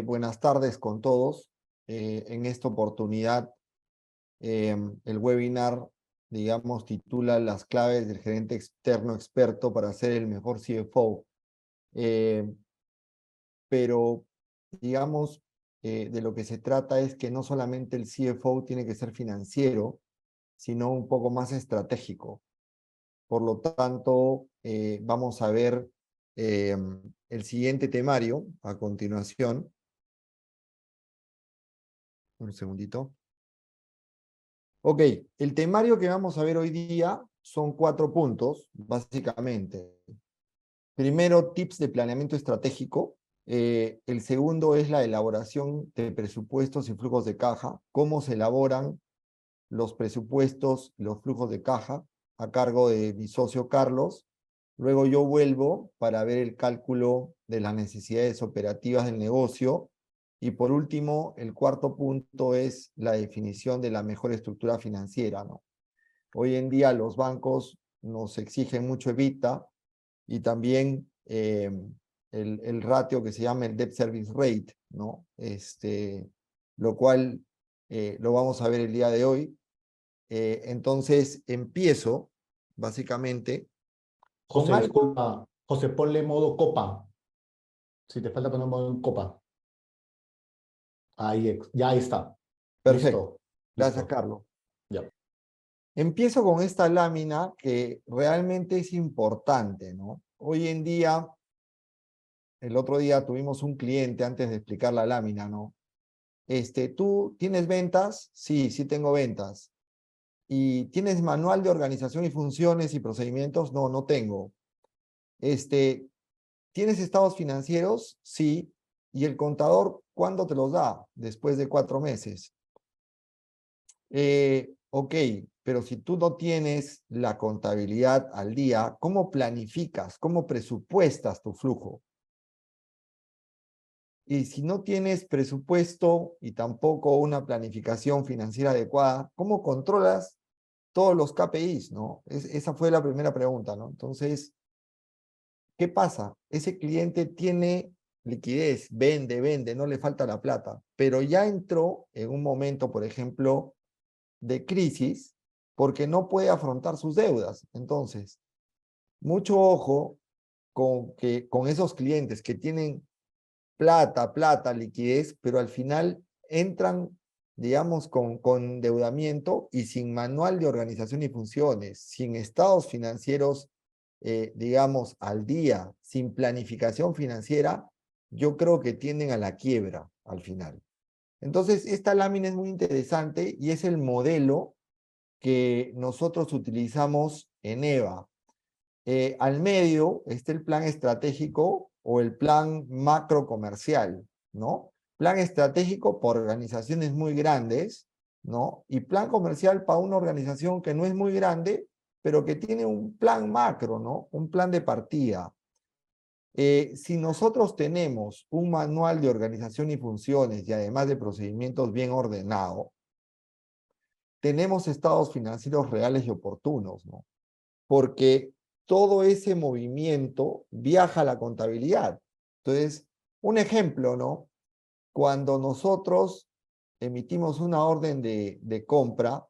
Buenas tardes con todos. En esta oportunidad, el webinar, digamos, titula Las claves del gerente externo experto para ser el mejor CFO. Pero, digamos, de lo que se trata es que no solamente el CFO tiene que ser financiero, sino un poco más estratégico. Por lo tanto, vamos a ver el siguiente temario a continuación. Un segundito. Ok, el temario que vamos a ver hoy día son 4 puntos, básicamente. Primero, tips de planeamiento estratégico. El segundo es la elaboración de presupuestos y flujos de caja. Cómo se elaboran los presupuestos y los flujos de caja a cargo de mi socio Carlos. Luego yo vuelvo para ver el cálculo de las necesidades operativas del negocio. Y por último, el cuarto punto es la definición de la mejor estructura financiera, ¿no? Hoy en día los bancos nos exigen mucho EBITDA y también el ratio que se llama el Debt Service Rate, ¿no? Lo cual lo vamos a ver el día de hoy. Entonces empiezo, básicamente, con José, algo. disculpa. José, ponle modo copa. Si te falta poner modo en copa. Ahí, ya ahí está. Perfecto. Listo. Gracias, Listo. Carlos. Ya. Empiezo con esta lámina que realmente es importante, ¿no? Hoy en día, el otro día tuvimos un cliente antes de explicar la lámina, ¿no? ¿Tú tienes ventas? Sí, sí tengo ventas. ¿Y tienes manual de organización y funciones y procedimientos? No, no tengo. ¿Tienes estados financieros? Sí. ¿Y el contador cuándo te los da? Después de 4 meses. Ok, pero si tú no tienes la contabilidad al día, ¿cómo planificas? ¿Cómo presupuestas tu flujo? Y si no tienes presupuesto y tampoco una planificación financiera adecuada, ¿cómo controlas todos los KPIs, ¿no? Esa fue la primera pregunta, ¿no? Entonces, ¿qué pasa? Ese cliente tiene liquidez, vende, no le falta la plata, pero ya entró en un momento, por ejemplo, de crisis porque no puede afrontar sus deudas. Entonces, mucho ojo con esos clientes que tienen plata, liquidez, pero al final entran, digamos, con endeudamiento y sin manual de organización y funciones, sin estados financieros, digamos, al día, sin planificación financiera, yo creo que tienden a la quiebra al final. Entonces, esta lámina es muy interesante y es el modelo que nosotros utilizamos en EVA. Al medio está el plan estratégico o el plan macro comercial, ¿no? Plan estratégico para organizaciones muy grandes, ¿no? Y plan comercial para una organización que no es muy grande, pero que tiene un plan macro, ¿no? Un plan de partida. Si nosotros tenemos un manual de organización y funciones y además de procedimientos bien ordenado, tenemos estados financieros reales y oportunos, ¿no? Porque todo ese movimiento viaja a la contabilidad. Entonces, un ejemplo, ¿no? Cuando nosotros emitimos una orden de compra,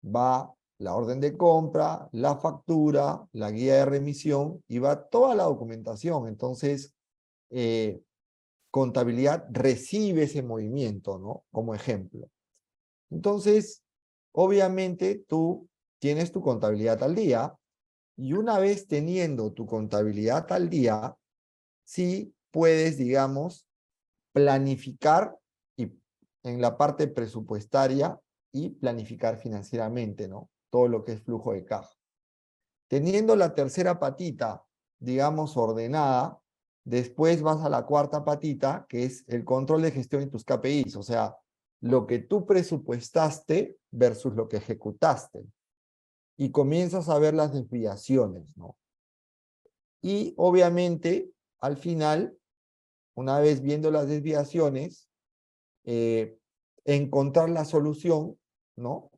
va la orden de compra, la factura, la guía de remisión y va toda la documentación. Entonces, contabilidad recibe ese movimiento, ¿no? Como ejemplo. Entonces, obviamente tú tienes tu contabilidad al día y una vez teniendo tu contabilidad al día, sí puedes, digamos, planificar y, en la parte presupuestaria y planificar financieramente, ¿no? Todo lo que es flujo de caja. Teniendo la tercera patita, digamos, ordenada, después vas a la cuarta patita, que es el control de gestión de tus KPIs, o sea, lo que tú presupuestaste versus lo que ejecutaste. Y comienzas a ver las desviaciones, ¿no? Y obviamente, al final, una vez viendo las desviaciones, encontrar la solución, ¿no?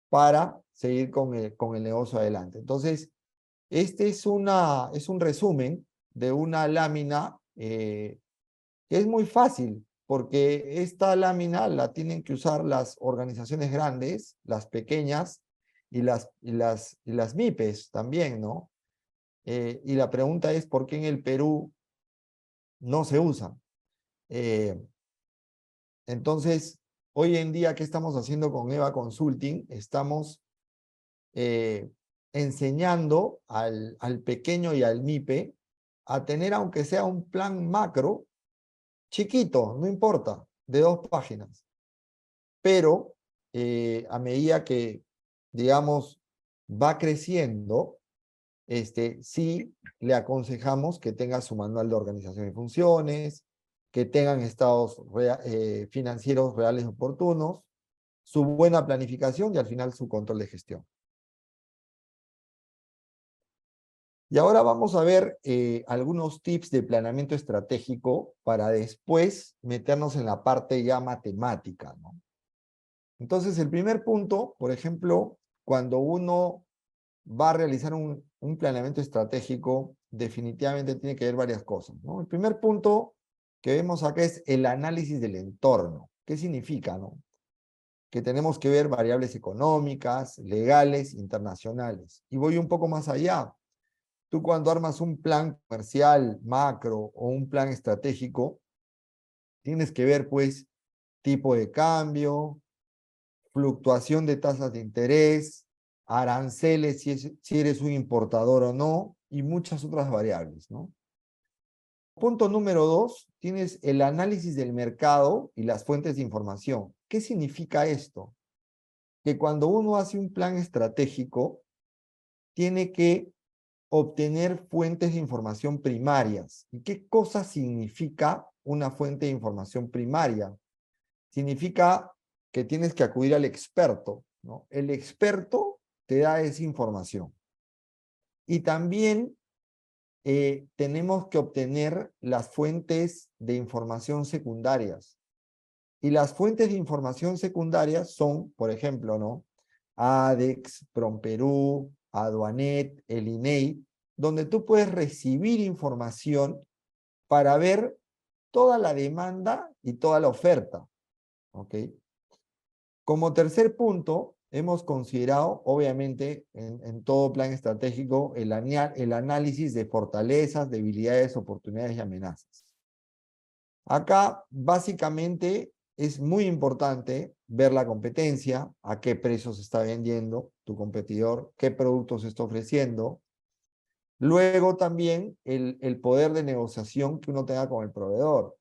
Para seguir con el negocio adelante. Entonces, este es un resumen de una lámina que es muy fácil porque esta lámina la tienen que usar las organizaciones grandes, las pequeñas y las MIPES también, ¿no? Y la pregunta es, ¿por qué en el Perú no se usa? Entonces, hoy en día, ¿qué estamos haciendo con EVA Consulting? Estamos enseñando al pequeño y al MIPE a tener, aunque sea un plan macro, chiquito, no importa, de 2 páginas. Pero a medida que, digamos, va creciendo, sí le aconsejamos que tenga su manual de organización y funciones, que tengan estados financieros reales oportunos, su buena planificación y al final su control de gestión. Y ahora vamos a ver algunos tips de planeamiento estratégico para después meternos en la parte ya matemática, ¿no? Entonces, el primer punto, por ejemplo, cuando uno va a realizar un planeamiento estratégico, definitivamente tiene que ver varias cosas, ¿no? El primer punto que vemos acá es el análisis del entorno. ¿Qué significa, no? Que tenemos que ver variables económicas, legales, internacionales. Y voy un poco más allá. Tú cuando armas un plan comercial macro o un plan estratégico, tienes que ver, pues, tipo de cambio, fluctuación de tasas de interés, aranceles si eres un importador o no, y muchas otras variables, ¿no? Punto número 2, tienes el análisis del mercado y las fuentes de información. ¿Qué significa esto? Que cuando uno hace un plan estratégico, tiene que obtener fuentes de información primarias. ¿Y qué cosa significa una fuente de información primaria? Significa que tienes que acudir al experto, ¿no? El experto te da esa información. Y también tenemos que obtener las fuentes de información secundarias. Y las fuentes de información secundarias son, por ejemplo, ¿no? ADEX, Promperú, Aduanet, el INEI, donde tú puedes recibir información para ver toda la demanda y toda la oferta. ¿Ok? Como tercer punto, hemos considerado, obviamente, en todo plan estratégico, el análisis de fortalezas, debilidades, oportunidades y amenazas. Acá, básicamente, es muy importante ver la competencia, a qué precios está vendiendo tu competidor, qué productos está ofreciendo. Luego también el poder de negociación que uno tenga con el proveedor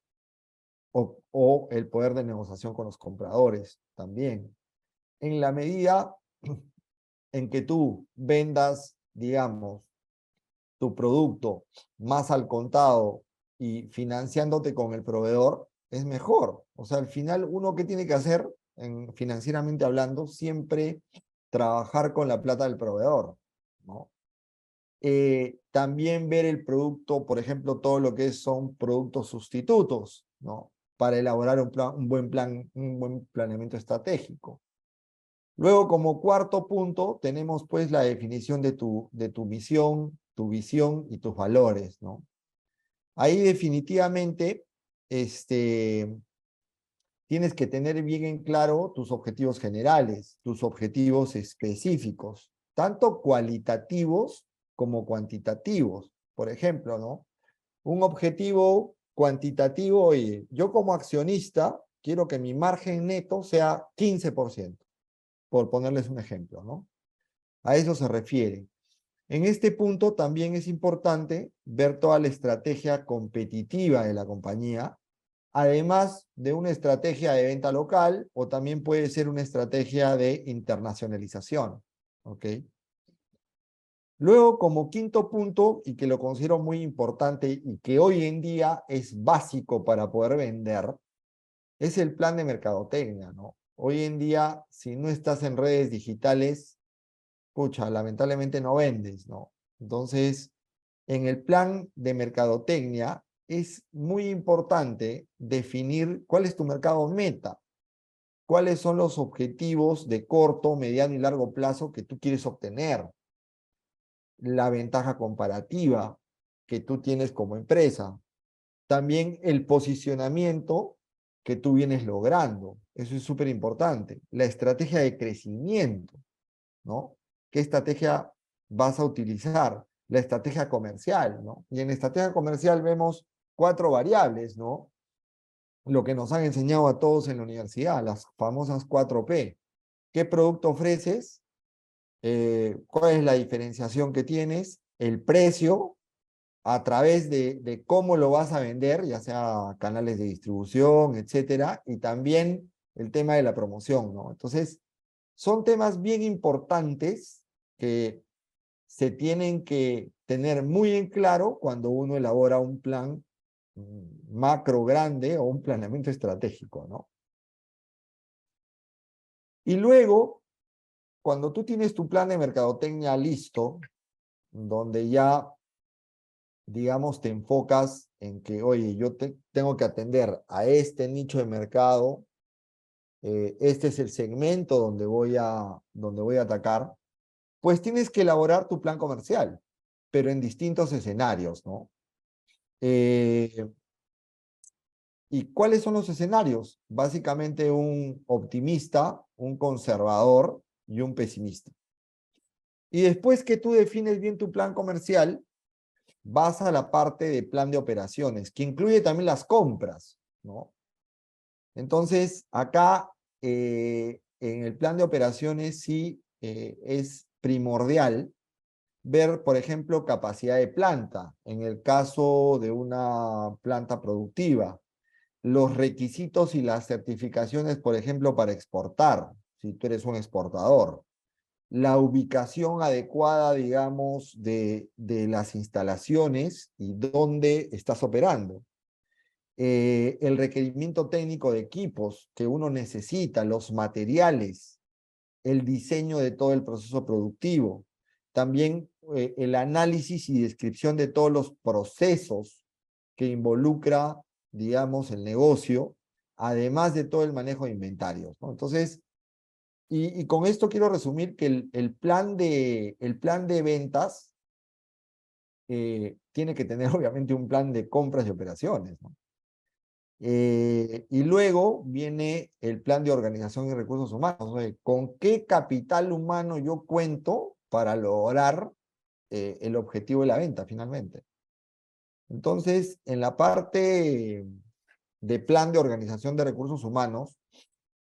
o el poder de negociación con los compradores también. En la medida en que tú vendas, digamos, tu producto más al contado y financiándote con el proveedor, es mejor. O sea, al final, uno que tiene que hacer, financieramente hablando, siempre trabajar con la plata del proveedor, ¿no? También ver el producto, por ejemplo, todo lo que son productos sustitutos, ¿no? Para elaborar un buen plan, un buen planeamiento estratégico. Luego, como cuarto punto, tenemos pues la definición de tu misión, tu visión y tus valores, ¿no? Ahí definitivamente tienes que tener bien en claro tus objetivos generales, tus objetivos específicos, tanto cualitativos como cuantitativos. Por ejemplo, ¿no? Un objetivo cuantitativo, oye, yo como accionista quiero que mi margen neto sea 15%, por ponerles un ejemplo, ¿no? A eso se refiere. En este punto también es importante ver toda la estrategia competitiva de la compañía, además de una estrategia de venta local o también puede ser una estrategia de internacionalización. ¿Ok? Luego, como quinto punto, y que lo considero muy importante y que hoy en día es básico para poder vender, es el plan de mercadotecnia, ¿no? Hoy en día, si no estás en redes digitales, pucha, lamentablemente no vendes, ¿no? Entonces, en el plan de mercadotecnia es muy importante definir cuál es tu mercado meta, cuáles son los objetivos de corto, mediano y largo plazo que tú quieres obtener, la ventaja comparativa que tú tienes como empresa, también el posicionamiento que tú vienes logrando. Eso es súper importante. La estrategia de crecimiento, ¿no? ¿Qué estrategia vas a utilizar? La estrategia comercial, ¿no? Y en la estrategia comercial vemos 4 variables, ¿no? Lo que nos han enseñado a todos en la universidad, las famosas 4P. ¿Qué producto ofreces? ¿Cuál es la diferenciación que tienes? El precio, a través de cómo lo vas a vender, ya sea canales de distribución, etcétera, y también el tema de la promoción, ¿no? Entonces, son temas bien importantes que se tienen que tener muy en claro cuando uno elabora un plan macro grande o un planeamiento estratégico, ¿no? Y luego, cuando tú tienes tu plan de mercadotecnia listo, donde ya, digamos, te enfocas en que, oye, yo tengo que atender a este nicho de mercado, este es el segmento donde voy a atacar, pues tienes que elaborar tu plan comercial, pero en distintos escenarios, ¿no? ¿Y cuáles son los escenarios? Básicamente un optimista, un conservador y un pesimista. Y después que tú defines bien tu plan comercial, vas a la parte de plan de operaciones, que incluye también las compras, ¿no? Entonces, acá en el plan de operaciones sí es primordial ver, por ejemplo, capacidad de planta, en el caso de una planta productiva, los requisitos y las certificaciones, por ejemplo, para exportar, si tú eres un exportador, la ubicación adecuada, digamos, de las instalaciones y dónde estás operando. El requerimiento técnico de equipos que uno necesita, los materiales, el diseño de todo el proceso productivo, también el análisis y descripción de todos los procesos que involucra, digamos, el negocio, además de todo el manejo de inventarios, ¿no? Entonces, y con esto quiero resumir que el plan de ventas tiene que tener obviamente un plan de compras y operaciones, ¿no? Y luego viene el plan de organización y recursos humanos. O sea, ¿con qué capital humano yo cuento para lograr el objetivo de la venta finalmente? Entonces, en la parte de plan de organización de recursos humanos,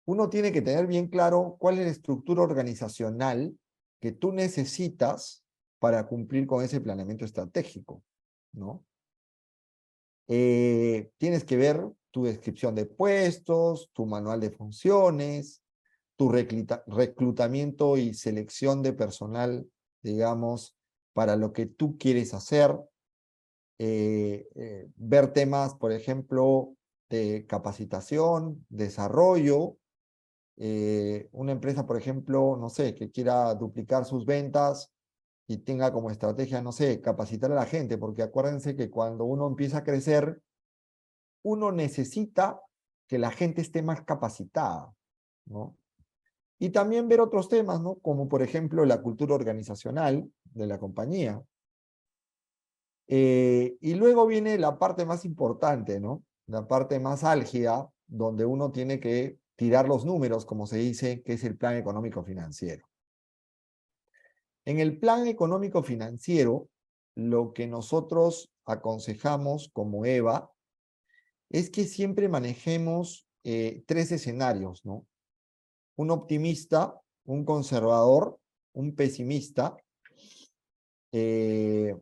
uno tiene que tener bien claro cuál es la estructura organizacional que tú necesitas para cumplir con ese planeamiento estratégico, ¿no? Tienes que ver tu descripción de puestos, tu manual de funciones, tu reclutamiento y selección de personal, digamos, para lo que tú quieres hacer. Ver temas, por ejemplo, de capacitación, desarrollo. Una empresa, por ejemplo, no sé, que quiera duplicar sus ventas y tenga como estrategia, no sé, capacitar a la gente, porque acuérdense que cuando uno empieza a crecer, uno necesita que la gente esté más capacitada, ¿no? Y también ver otros temas, ¿no? Como por ejemplo la cultura organizacional de la compañía. Y luego viene la parte más importante, ¿no? La parte más álgida, donde uno tiene que tirar los números, como se dice, que es el plan económico financiero. En el plan económico financiero, lo que nosotros aconsejamos como EVA es que siempre manejemos 3 escenarios, ¿no? Un optimista, un conservador, un pesimista. eh,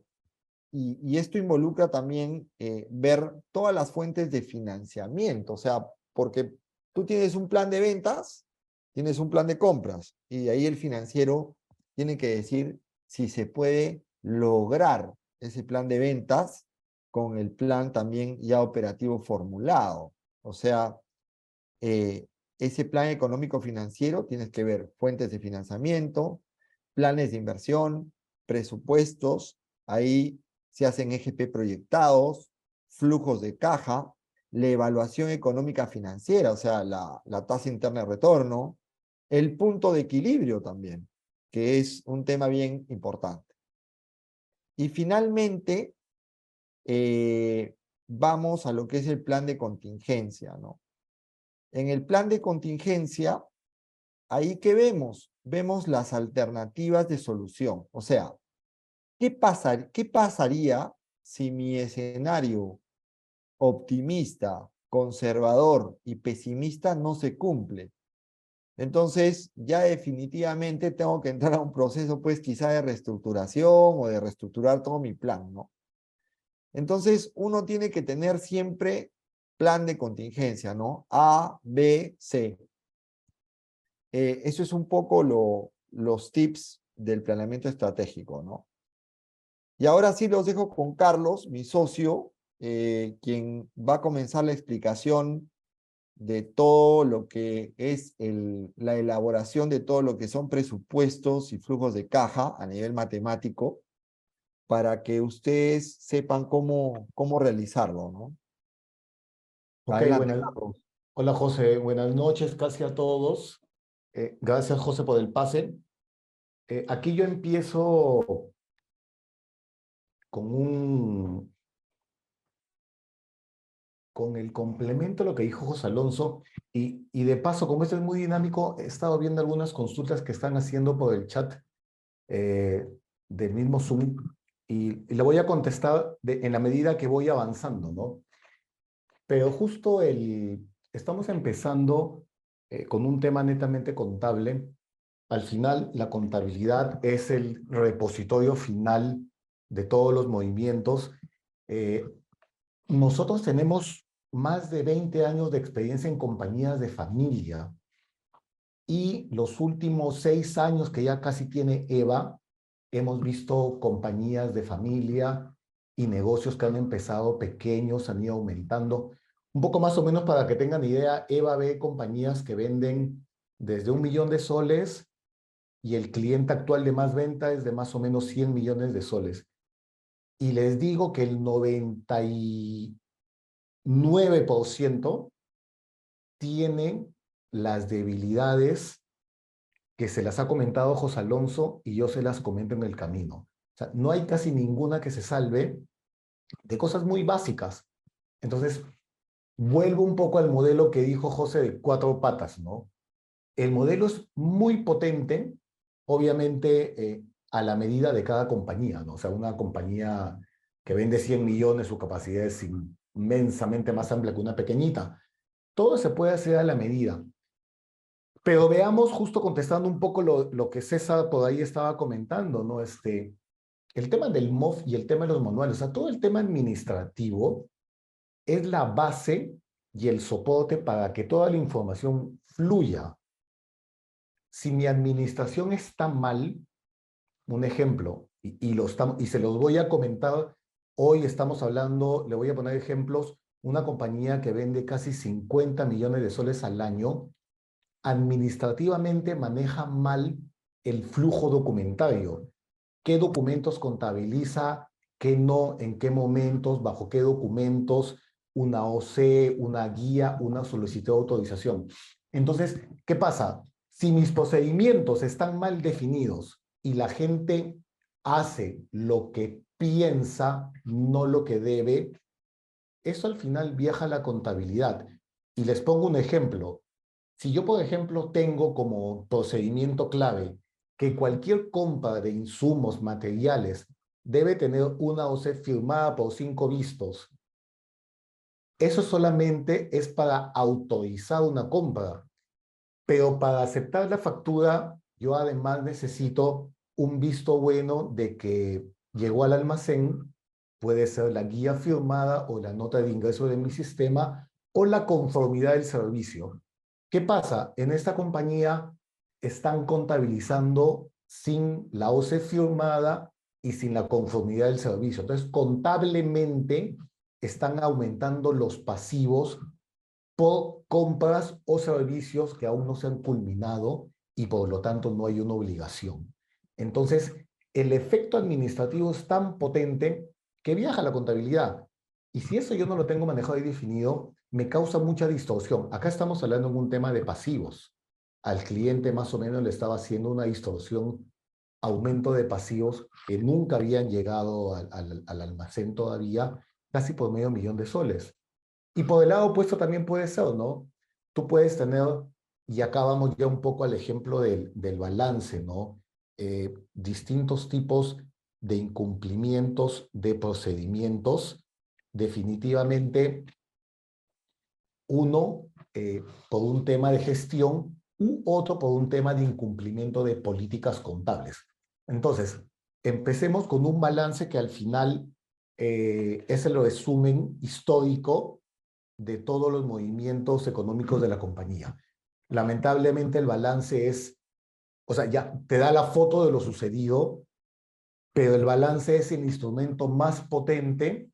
y esto involucra también ver todas las fuentes de financiamiento, o sea, porque tú tienes un plan de ventas, tienes un plan de compras, y de ahí el financiero tiene que decir si se puede lograr ese plan de ventas con el plan también ya operativo formulado. O sea, eh, ese plan económico financiero tienes que ver fuentes de financiamiento, planes de inversión, presupuestos, ahí se hacen EGP proyectados, flujos de caja, la evaluación económica financiera, o sea, la tasa interna de retorno, el punto de equilibrio también, que es un tema bien importante. Y finalmente, vamos a lo que es el plan de contingencia, ¿no? En el plan de contingencia, ahí que vemos, vemos las alternativas de solución. O sea, ¿qué pasaría si mi escenario optimista, conservador y pesimista no se cumple? Entonces, ya definitivamente tengo que entrar a un proceso, pues quizá de reestructuración o de reestructurar todo mi plan, ¿no? Entonces, uno tiene que tener siempre plan de contingencia, ¿no? A, B, C. Eso es un poco los tips del planeamiento estratégico, ¿no? Y ahora sí los dejo con Carlos, mi socio, quien va a comenzar la explicación de todo lo que es la elaboración de todo lo que son presupuestos y flujos de caja a nivel matemático, para que ustedes sepan cómo realizarlo, ¿no? Ok, Adelante, buenas. Carlos. Hola José, buenas noches casi a todos. Gracias José por el pase. Aquí yo empiezo con con el complemento a lo que dijo José Alonso y de paso, como esto es muy dinámico, he estado viendo algunas consultas que están haciendo por el chat eh, del mismo Zoom y le voy a contestar en la medida que voy avanzando, ¿no? Pero justo estamos empezando con un tema netamente contable. Al final, la contabilidad es el repositorio final de todos los movimientos. Eh, Nosotros tenemos más de 20 años de experiencia en compañías de familia y los últimos 6 años que ya casi tiene Eva, hemos visto compañías de familia y negocios que han empezado pequeños, han ido aumentando. Un poco más o menos para que tengan idea, Eva ve compañías que venden desde 1 millón de soles y el cliente actual de más venta es de más o menos 100 millones de soles. Y les digo que el 99% tienen las debilidades que se las ha comentado José Alonso y yo se las comento en el camino. O sea, no hay casi ninguna que se salve de cosas muy básicas. Entonces, vuelvo un poco al modelo que dijo José de 4 patas, ¿no? El modelo es muy potente, obviamente a la medida de cada compañía, ¿no? O sea, una compañía que vende 100 millones, su capacidad es inmensamente más amplia que una pequeñita. Todo se puede hacer a la medida. Pero veamos, justo contestando un poco lo que César por ahí estaba comentando, ¿no? El tema del MOF y el tema de los manuales, o sea, todo el tema administrativo es la base y el soporte para que toda la información fluya. Si mi administración está mal, un ejemplo, y se los voy a comentar, hoy estamos hablando, le voy a poner ejemplos, una compañía que vende casi 50 millones de soles al año, administrativamente maneja mal el flujo documentario. ¿Qué documentos contabiliza? ¿Qué no? ¿En qué momentos? ¿Bajo qué documentos? Una OC, una guía, una solicitud de autorización. Entonces, ¿qué pasa? Si mis procedimientos están mal definidos y la gente hace lo que piensa, no lo que debe, eso al final viaja a la contabilidad. Y les pongo un ejemplo. Si yo, por ejemplo, tengo como procedimiento clave que cualquier compra de insumos, materiales, debe tener una OC firmada por 5 vistos, eso solamente es para autorizar una compra. Pero para aceptar la factura, yo además necesito un visto bueno de que llegó al almacén, puede ser la guía firmada o la nota de ingreso de mi sistema o la conformidad del servicio. ¿Qué pasa? En esta compañía están contabilizando sin la OC firmada y sin la conformidad del servicio. Entonces, contablemente están aumentando los pasivos por compras o servicios que aún no se han culminado y por lo tanto no hay una obligación. Entonces, el efecto administrativo es tan potente que viaja a la contabilidad. Y si eso yo no lo tengo manejado y definido, me causa mucha distorsión. Acá estamos hablando en un tema de pasivos. Al cliente más o menos le estaba haciendo una distorsión, aumento de pasivos que nunca habían llegado al almacén todavía, casi por medio millón de soles. Y por el lado opuesto también puede ser, ¿no? tú puedes tener, y acá vamos ya un poco al ejemplo del balance, ¿no? Distintos tipos de incumplimientos de procedimientos. Definitivamente, uno por un tema de gestión u otro por un tema de incumplimiento de políticas contables. Entonces, empecemos con un balance que al final es el resumen histórico de todos los movimientos económicos de la compañía. Lamentablemente el balance es, o sea, ya te da la foto de lo sucedido, pero el balance es el instrumento más potente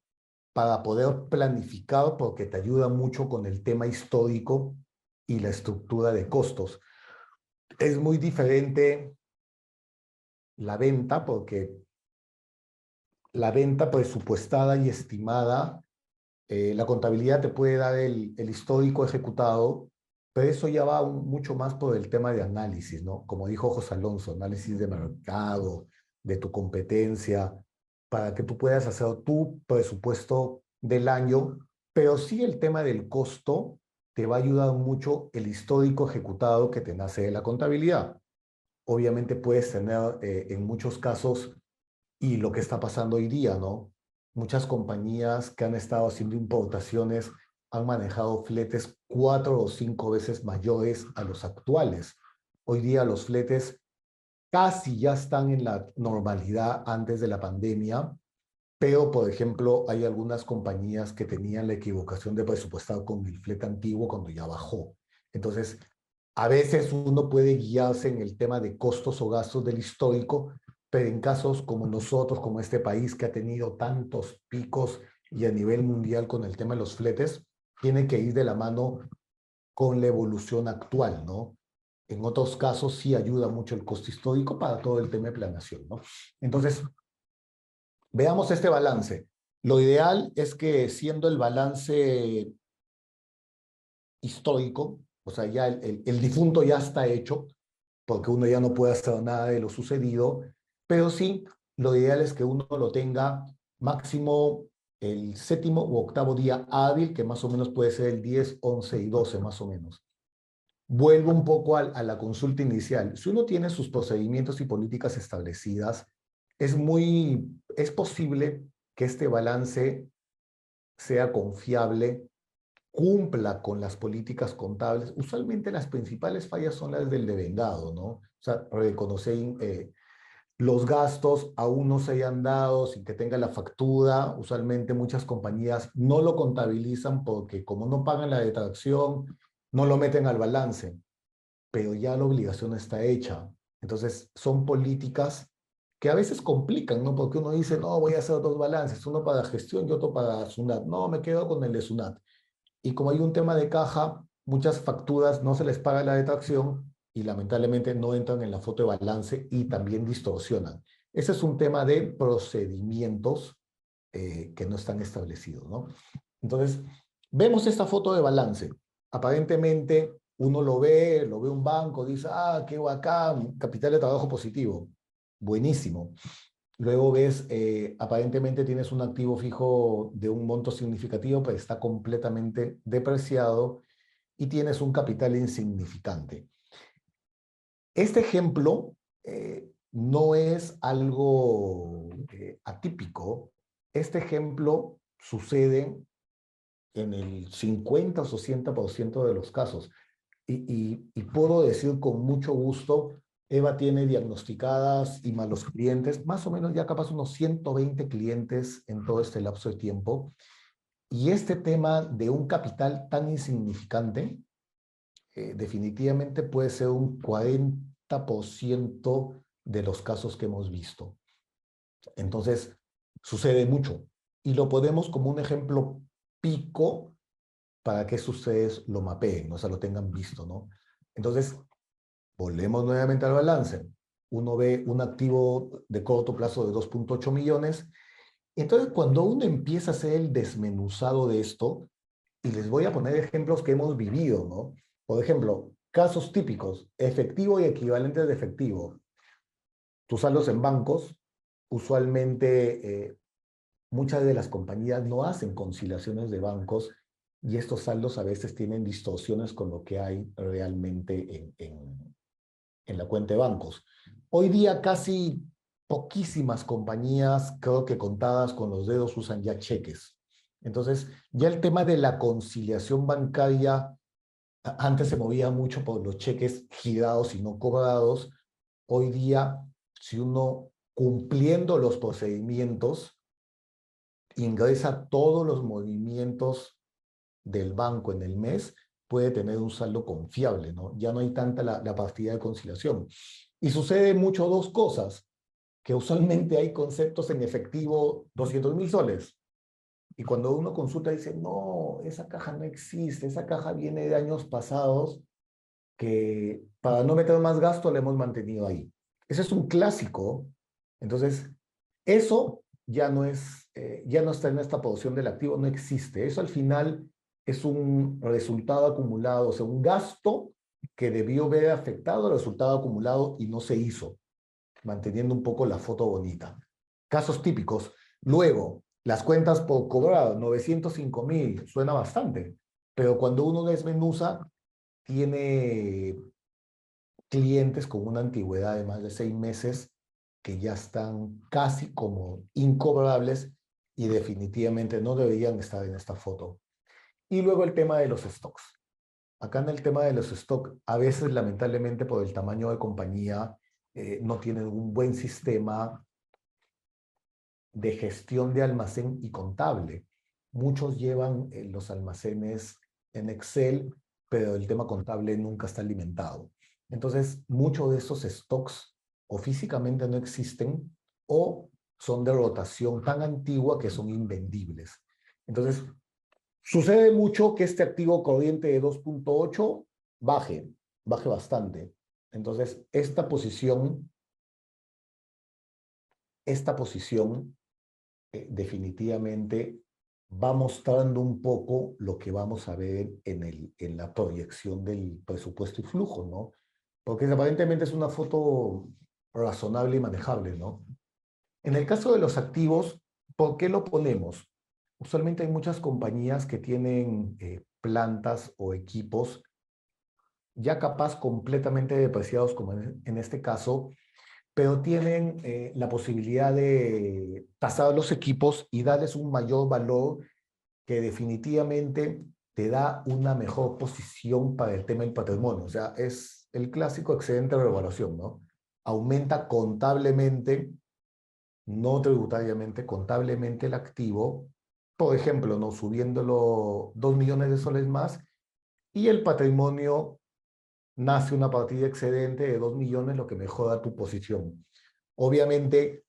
para poder planificar porque te ayuda mucho con el tema histórico y la estructura de costos. Es muy diferente la venta porque la venta presupuestada y estimada, la contabilidad te puede dar el histórico ejecutado, pero eso ya va mucho más por el tema de análisis, ¿no? Como dijo José Alonso, análisis de mercado, de tu competencia, para que tú puedas hacer tu presupuesto del año, pero sí el tema del costo te va a ayudar mucho el histórico ejecutado que te nace de la contabilidad. Obviamente puedes tener en muchos casos, y lo que está pasando hoy día, ¿no? Muchas compañías que han estado haciendo importaciones han manejado fletes 4 o 5 veces mayores a los actuales. Hoy día los fletes casi ya están en la normalidad antes de la pandemia, pero, por ejemplo, hay algunas compañías que tenían la equivocación de presupuestar con el flete antiguo cuando ya bajó. Entonces, a veces uno puede guiarse en el tema de costos o gastos del histórico, pero en casos como nosotros, como este país que ha tenido tantos picos y a nivel mundial con el tema de los fletes, tiene que ir de la mano con la evolución actual, ¿no? En otros casos sí ayuda mucho el costo histórico para todo el tema de planeación, ¿no? Entonces, veamos este balance. Lo ideal es que siendo el balance histórico, o sea, ya el difunto ya está hecho, porque uno ya no puede hacer nada de lo sucedido, pero sí, lo ideal es que uno lo tenga máximo el séptimo u octavo día hábil, que más o menos puede ser el 10, 11 y 12 más o menos. Vuelvo un poco a la consulta inicial. Si uno tiene sus procedimientos y políticas establecidas, es posible que este balance sea confiable, cumpla con las políticas contables. Usualmente las principales fallas son las del devengado, ¿no? O sea, reconocer los gastos aún no se hayan dado sin que tenga la factura. Usualmente muchas compañías no lo contabilizan porque como no pagan la detracción, no lo meten al balance, pero ya la obligación está hecha. Entonces, son políticas que a veces complican, ¿no? Porque uno dice, no, voy a hacer dos balances, uno para gestión y otro para SUNAT. No, me quedo con el de SUNAT. Y como hay un tema de caja, muchas facturas no se les paga la detracción y lamentablemente no entran en la foto de balance y también distorsionan. Ese es un tema de procedimientos que no están establecidos, ¿no? Entonces, vemos esta foto de balance. Aparentemente, uno lo ve un banco, dice, ah, qué bacán, capital de trabajo positivo. Buenísimo. Luego ves, aparentemente tienes un activo fijo de un monto significativo, pero está completamente depreciado y tienes un capital insignificante. Este ejemplo no es algo atípico. Este ejemplo sucede en el 50 o 60% de los casos. Y puedo decir con mucho gusto, Eva tiene diagnosticadas y malos clientes, más o menos ya capaz unos 120 clientes en todo este lapso de tiempo. Y este tema de un capital tan insignificante, definitivamente puede ser un 40% de los casos que hemos visto. Entonces, sucede mucho. Y lo podemos como un ejemplo pico para que eso ustedes lo mapeen, ¿no? O sea, lo tengan visto, ¿no? Entonces, volvemos nuevamente al balance. Uno ve un activo de corto plazo de 2.8 millones. Entonces, cuando uno empieza a hacer el desmenuzado de esto, y les voy a poner ejemplos que hemos vivido, ¿no? Por ejemplo, casos típicos, efectivo y equivalentes de efectivo. Tus saldos en bancos, usualmente muchas de las compañías no hacen conciliaciones de bancos y estos saldos a veces tienen distorsiones con lo que hay realmente en la cuenta de bancos. Hoy día casi poquísimas compañías, creo que contadas con los dedos, usan ya cheques. Entonces, ya el tema de la conciliación bancaria, antes se movía mucho por los cheques girados y no cobrados. Hoy día, si uno cumpliendo los procedimientos, ingresa todos los movimientos del banco en el mes, puede tener un saldo confiable, ¿no? Ya no hay tanta la partida de conciliación. Y sucede mucho dos cosas, que usualmente hay conceptos en efectivo, 200.000 soles. Y cuando uno consulta dice, no, esa caja no existe, esa caja viene de años pasados que para no meter más gasto la hemos mantenido ahí. Ese es un clásico. Entonces, eso ya no está en esta porción del activo, no existe. Eso al final es un resultado acumulado, o sea, un gasto que debió ver afectado al resultado acumulado y no se hizo, manteniendo un poco la foto bonita. Casos típicos. Luego, las cuentas por cobrar, 905.000, suena bastante, pero cuando uno desmenuza, tiene clientes con una antigüedad de más de 6 meses que ya están casi como incobrables y definitivamente no deberían estar en esta foto. Y luego el tema de los stocks. Acá en el tema de los stocks, a veces lamentablemente por el tamaño de compañía, no tienen un buen sistema de gestión de almacén y contable. Muchos llevan los almacenes en Excel, pero el tema contable nunca está alimentado. Entonces, muchos de esos stocks o físicamente no existen o son de rotación tan antigua que son invendibles. Entonces, sucede mucho que este activo corriente de 2.8 baje bastante. Entonces, esta posición definitivamente va mostrando un poco lo que vamos a ver en la proyección del presupuesto y flujo, ¿no? Porque aparentemente es una foto razonable y manejable, ¿no? En el caso de los activos, ¿por qué lo ponemos? Usualmente hay muchas compañías que tienen plantas o equipos ya capaz completamente depreciados, como en este caso, pero tienen la posibilidad de tasar los equipos y darles un mayor valor que definitivamente te da una mejor posición para el tema del patrimonio. O sea, es el clásico excedente de revaluación, ¿no? Aumenta contablemente, no tributariamente, contablemente el activo, por ejemplo, ¿no? Subiéndolo 2 millones de soles más y el patrimonio nace una partida excedente de 2 millones, lo que mejora tu posición. Obviamente,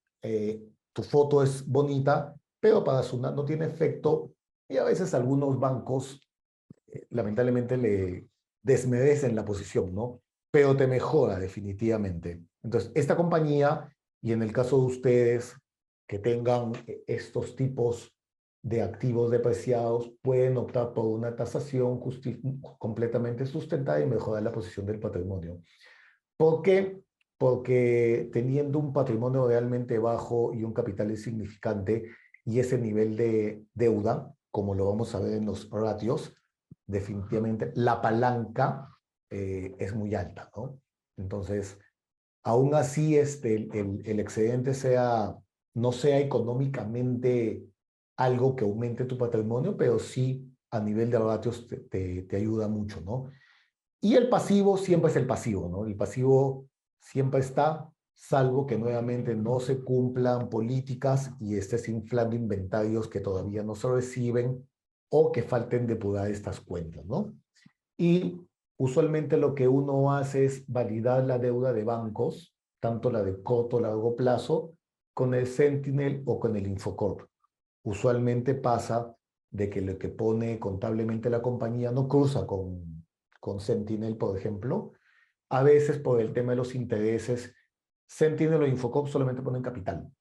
tu foto es bonita, pero para Sunat no tiene efecto y a veces algunos bancos lamentablemente le desmerecen la posición, ¿no? Pero te mejora definitivamente. Entonces, esta compañía, y en el caso de ustedes que tengan estos tipos de activos depreciados, pueden optar por una tasación completamente sustentada y mejorar la posición del patrimonio. ¿Por qué? Porque teniendo un patrimonio realmente bajo y un capital insignificante y ese nivel de deuda, como lo vamos a ver en los ratios, definitivamente la palanca es muy alta, ¿no? Entonces, aún así el excedente no sea económicamente algo que aumente tu patrimonio, pero sí a nivel de ratios te ayuda mucho, ¿no? Y el pasivo siempre es el pasivo, ¿no? El pasivo siempre está, salvo que nuevamente no se cumplan políticas y estés inflando inventarios que todavía no se reciben o que falten depurar estas cuentas, ¿no? Y usualmente lo que uno hace es validar la deuda de bancos, tanto la de corto o largo plazo, con el Sentinel o con el Infocorp. Usualmente pasa de que lo que pone contablemente la compañía no cruza con Sentinel, por ejemplo. A veces por el tema de los intereses, Sentinel o Infocorp solamente ponen capital.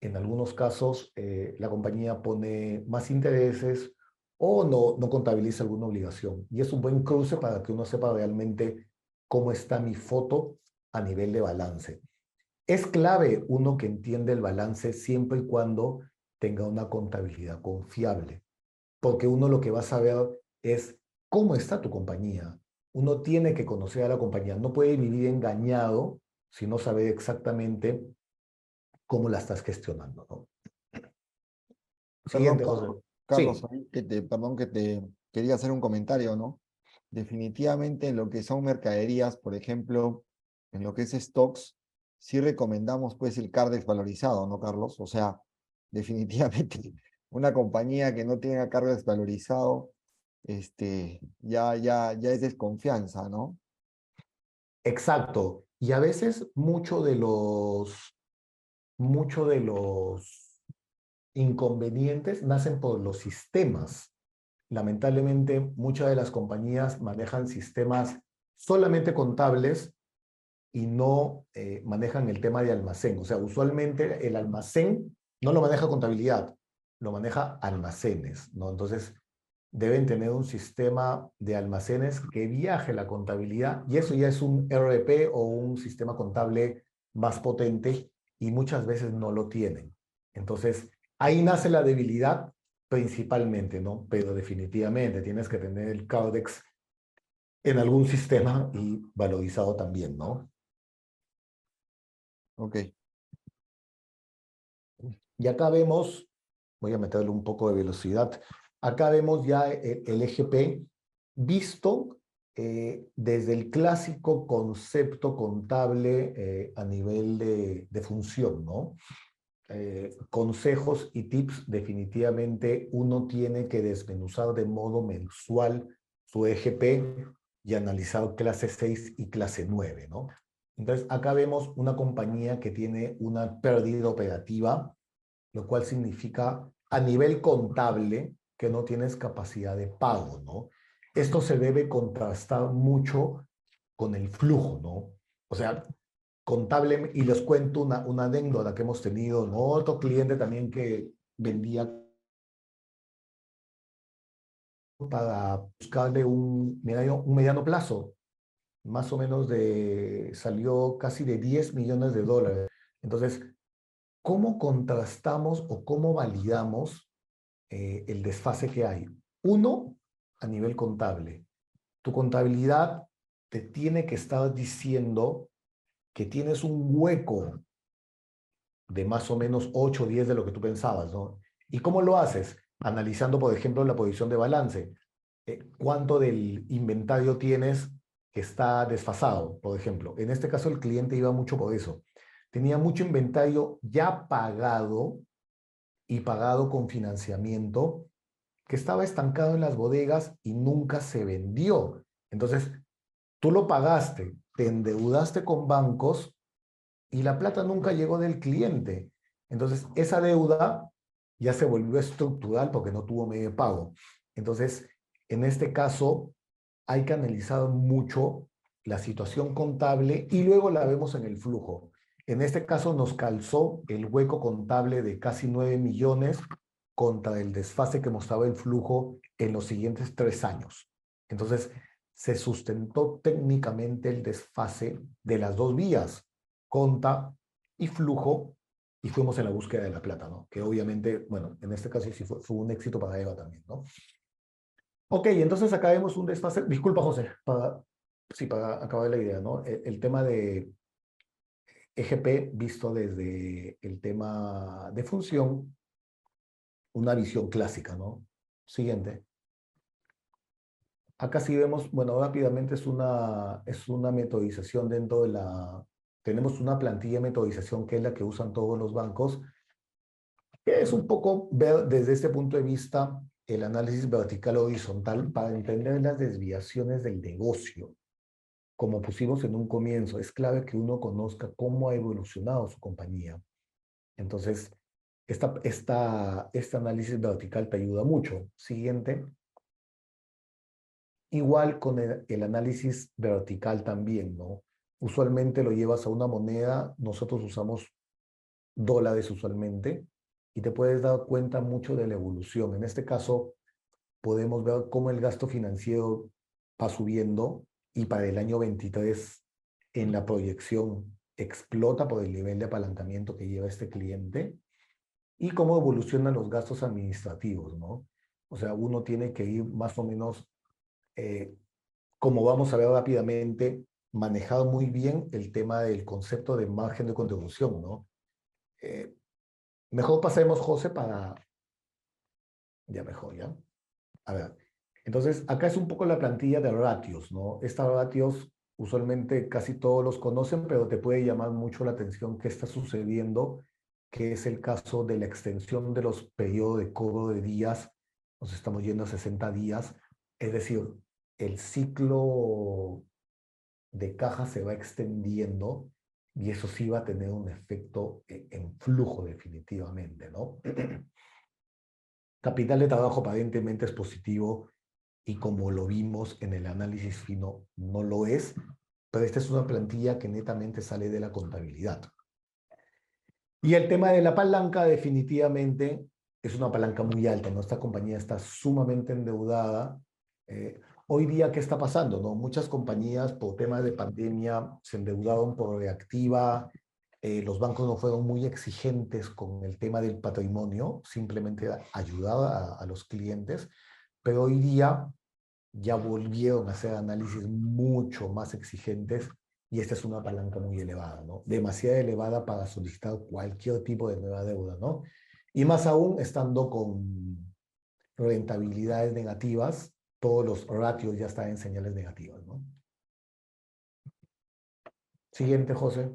En algunos casos, la compañía pone más intereses o no contabiliza alguna obligación. Y es un buen cruce para que uno sepa realmente cómo está mi foto a nivel de balance. Es clave uno que entiende el balance siempre y cuando tenga una contabilidad confiable. porque uno lo que va a saber es cómo está tu compañía. Uno tiene que conocer a la compañía, no puede vivir engañado si no sabe exactamente cómo la estás gestionando, ¿no? Perdón, Siguiente, José. Carlos, Sí, ahí perdón que te quería hacer un comentario, ¿no? Definitivamente en lo que son mercaderías, por ejemplo, en lo que es stocks, sí recomendamos pues el CARDEX valorizado, ¿no, Carlos? O sea, definitivamente una compañía que no tenga CARDEX valorizado, ya es desconfianza, ¿no? exacto. Y a veces mucho de los inconvenientes nacen por los sistemas. Lamentablemente, muchas de las compañías manejan sistemas solamente contables y no manejan el tema de almacén. O sea, usualmente el almacén no lo maneja contabilidad, lo maneja almacenes, ¿no? Entonces, deben tener un sistema de almacenes que viaje la contabilidad y eso ya es un ERP o un sistema contable más potente y muchas veces no lo tienen. Entonces, ahí nace la debilidad principalmente, ¿no? Pero definitivamente tienes que tener el Caudex en algún sistema y valorizado también, ¿no? Ok. Y acá vemos, voy a meterle un poco de velocidad, acá vemos ya el EGP visto desde el clásico concepto contable a nivel de función, ¿no? Consejos y tips, definitivamente uno tiene que desmenuzar de modo mensual su EGP y analizar clase 6 y clase 9, ¿no? Entonces, acá vemos una compañía que tiene una pérdida operativa, lo cual significa a nivel contable que no tienes capacidad de pago, ¿no? Esto se debe contrastar mucho con el flujo, ¿no? O sea, contable, y les cuento una anécdota que hemos tenido, ¿no? Otro cliente también que vendía para buscarle un mediano plazo, más o menos salió casi de 10 millones de dólares. Entonces, ¿cómo contrastamos o cómo validamos el desfase que hay? Uno, a nivel contable. Tu contabilidad te tiene que estar diciendo que tienes un hueco de más o menos 8 o 10 de lo que tú pensabas, ¿no? ¿Y cómo lo haces? Analizando, por ejemplo, la posición de balance. ¿Cuánto del inventario tienes que está desfasado, por ejemplo? En este caso, el cliente iba mucho por eso. Tenía mucho inventario ya pagado y pagado con financiamiento que estaba estancado en las bodegas y nunca se vendió. Entonces, tú lo pagaste, te endeudaste con bancos y la plata nunca llegó del cliente. Entonces, esa deuda ya se volvió estructural porque no tuvo medio de pago. Entonces, en este caso, hay que analizar mucho la situación contable y luego la vemos en el flujo. En este caso nos calzó el hueco contable de casi 9 millones contra el desfase que mostraba el flujo en los siguientes 3 años. Entonces, se sustentó técnicamente el desfase de las dos vías, conta y flujo, y fuimos en la búsqueda de la plata, ¿no? Que obviamente, bueno, en este caso sí fue un éxito para Eva también, ¿no? Ok, entonces acá vemos un desfase. Disculpa, José, sí, para acabar la idea, ¿no? El tema de EGP visto desde el tema de función, una visión clásica, ¿no? Siguiente. Acá sí vemos, bueno, rápidamente es una metodización dentro de tenemos una plantilla de metodización que es la que usan todos los bancos, que es un poco ver desde este punto de vista el análisis vertical horizontal para entender las desviaciones del negocio. Como pusimos en un comienzo, es clave que uno conozca cómo ha evolucionado su compañía. Entonces, este análisis vertical te ayuda mucho. Siguiente. Igual con el análisis vertical también, ¿no? Usualmente lo llevas a una moneda, nosotros usamos dólares usualmente, y te puedes dar cuenta mucho de la evolución. En este caso, podemos ver cómo el gasto financiero va subiendo y para el año 23 en la proyección explota por el nivel de apalancamiento que lleva este cliente y cómo evolucionan los gastos administrativos, ¿no? O sea, uno tiene que ir más o menos, como vamos a ver rápidamente, manejado muy bien el tema del concepto de margen de contribución, ¿no? Eh, Mejor pasemos, José, para... Ya mejor, ¿ya? A ver, entonces acá es un poco la plantilla de ratios, ¿no? Estas ratios usualmente casi todos los conocen, pero te puede llamar mucho la atención qué está sucediendo, que es el caso de la extensión de los periodos de cobro de días. Nos estamos yendo a 60 días, es decir, el ciclo de caja se va extendiendo y eso sí va a tener un efecto en flujo definitivamente, ¿no? Capital de trabajo aparentemente es positivo y como lo vimos en el análisis fino, no lo es, pero esta es una plantilla que netamente sale de la contabilidad. Y el tema de la palanca definitivamente es una palanca muy alta, ¿no? Esta compañía está sumamente endeudada. Hoy día, ¿qué está pasando, no? Muchas compañías por temas de pandemia se endeudaron por reactiva, los bancos no fueron muy exigentes con el tema del patrimonio, simplemente ayudaba a los clientes, pero hoy día ya volvieron a hacer análisis mucho más exigentes y esta es una palanca muy elevada, ¿no? Demasiado elevada para solicitar cualquier tipo de nueva deuda, ¿no? Y más aún estando con rentabilidades negativas, todos los ratios ya están en señales negativas, ¿no? Siguiente, José.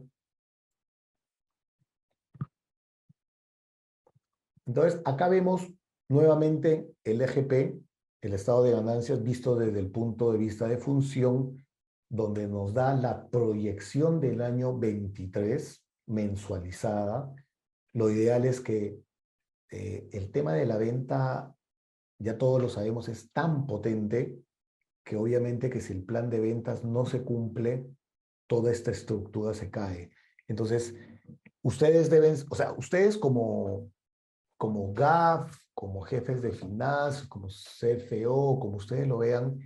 Entonces, acá vemos nuevamente el EGP, el estado de ganancias visto desde el punto de vista de función, donde nos da la proyección del año 23 mensualizada. Lo ideal es que el tema de la venta, ya todos lo sabemos, es tan potente que obviamente que si el plan de ventas no se cumple, toda esta estructura se cae. Entonces, ustedes deben, o sea, ustedes como GAF, como jefes de finanzas, como CFO, como ustedes lo vean,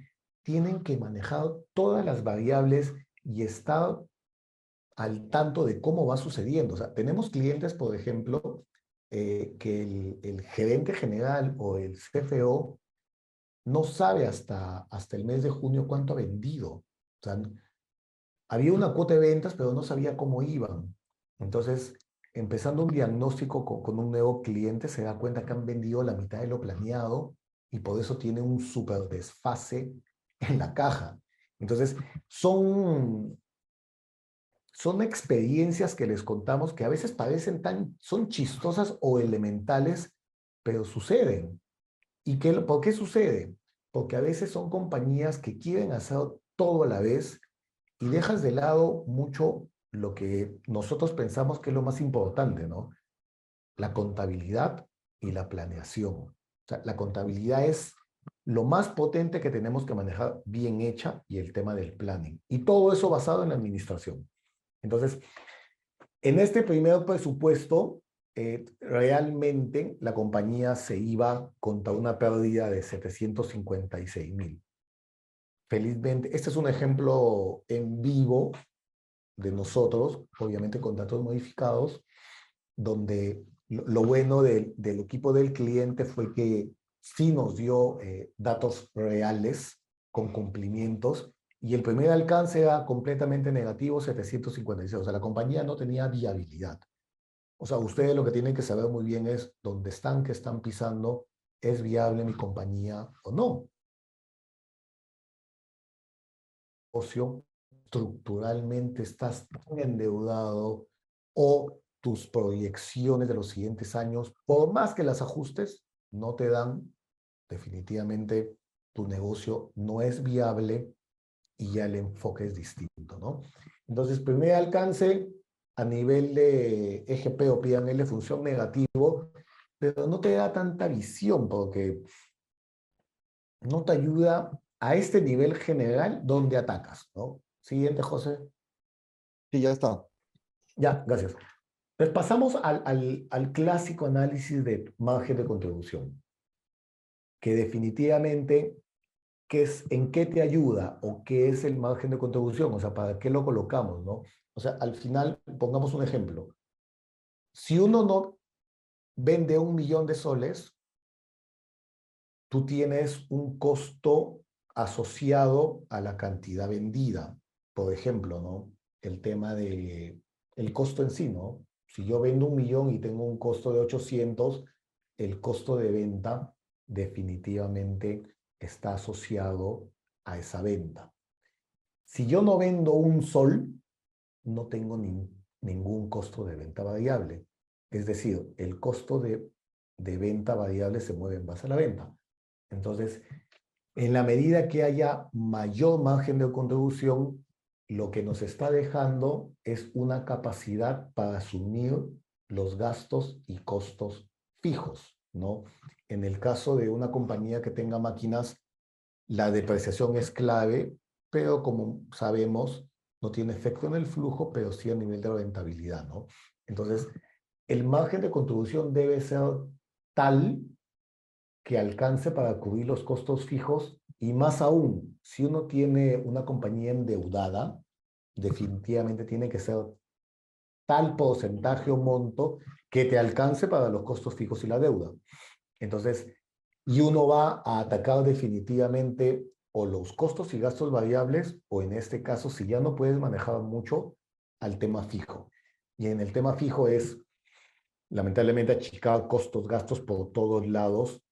tienen que manejar todas las variables y estar al tanto de cómo va sucediendo. O sea, tenemos clientes, por ejemplo, que el gerente general o el CFO no sabe hasta el mes de junio cuánto ha vendido. O sea, había una cuota de ventas, pero no sabía cómo iban. Entonces, empezando un diagnóstico con un nuevo cliente, se da cuenta que han vendido la mitad de lo planeado y por eso tiene un súper desfase en la caja. Entonces, son experiencias que les contamos que a veces parecen son chistosas o elementales, pero suceden. ¿Y por qué sucede? Porque a veces son compañías que quieren hacer todo a la vez y dejas de lado mucho lo que nosotros pensamos que es lo más importante, ¿no? La contabilidad y la planeación. O sea, la contabilidad es lo más potente que tenemos que manejar bien hecha y el tema del planning. Y todo eso basado en la administración. Entonces, en este primer presupuesto, realmente la compañía se iba contra una pérdida de 756,000. Felizmente, este es un ejemplo en vivo de nosotros, obviamente con datos modificados, donde lo bueno del equipo del cliente fue que sí nos dio datos reales con cumplimientos y el primer alcance era completamente negativo, 756. O sea, la compañía no tenía viabilidad. O sea, ustedes lo que tienen que saber muy bien es dónde están, qué están pisando, ¿es viable mi compañía o no? Negocio, estructuralmente estás tan endeudado o tus proyecciones de los siguientes años, por más que las ajustes, no te dan, definitivamente tu negocio no es viable y ya el enfoque es distinto, ¿no? Entonces, primer alcance a nivel de EGP o P&L, función negativo, pero no te da tanta visión porque no te ayuda a este nivel general donde atacas, ¿no? Siguiente, José. Sí, ya está. Ya, gracias. Pues pasamos al clásico análisis de margen de contribución, que definitivamente, ¿en qué te ayuda o qué es el margen de contribución? O sea, ¿para qué lo colocamos, no? O sea, al final, pongamos un ejemplo. Si uno no vende 1 millón de soles, tú tienes un costo asociado a la cantidad vendida. Por ejemplo, ¿no? El tema de el costo en sí, ¿no? Si yo vendo 1.000.000 y tengo un costo de 800, el costo de venta definitivamente está asociado a esa venta. Si yo no vendo un sol, no tengo ningún costo de venta variable. Es decir, el costo de venta variable se mueve en base a la venta. Entonces, en la medida que haya mayor margen de contribución, lo que nos está dejando es una capacidad para asumir los gastos y costos fijos, ¿no? En el caso de una compañía que tenga máquinas, la depreciación es clave, pero como sabemos, no tiene efecto en el flujo, pero sí a nivel de rentabilidad, ¿no? Entonces, el margen de contribución debe ser tal que alcance para cubrir los costos fijos y más aún, si uno tiene una compañía endeudada, definitivamente tiene que ser tal porcentaje o monto que te alcance para los costos fijos y la deuda. Entonces, y uno va a atacar definitivamente o los costos y gastos variables, o en este caso, si ya no puedes manejar mucho, al tema fijo. Y en el tema fijo es, lamentablemente, achicar costos, gastos por todos lados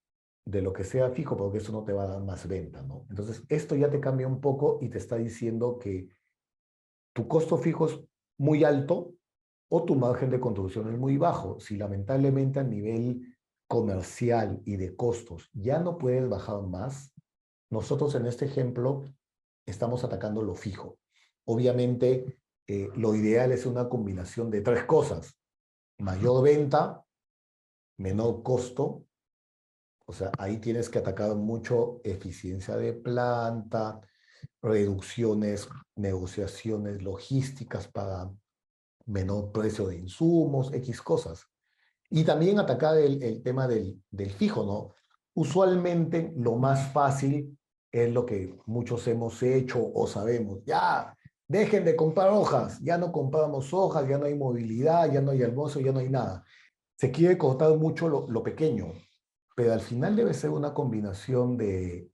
de lo que sea fijo, porque eso no te va a dar más venta, ¿no? Entonces, esto ya te cambia un poco y te está diciendo que tu costo fijo es muy alto o tu margen de contribución es muy bajo. Si lamentablemente a nivel comercial y de costos ya no puedes bajar más, nosotros en este ejemplo estamos atacando lo fijo. Obviamente, lo ideal es una combinación de tres cosas: mayor venta, menor costo. O sea, ahí tienes que atacar mucho eficiencia de planta, reducciones, negociaciones logísticas para menor precio de insumos, X cosas. Y también atacar el tema del fijo, ¿no? Usualmente lo más fácil es lo que muchos hemos hecho o sabemos. Ya, dejen de comprar hojas, ya no compramos hojas, ya no hay movilidad, ya no hay almuerzo, ya no hay nada. Se quiere cortar mucho lo pequeño, pero al final debe ser una combinación de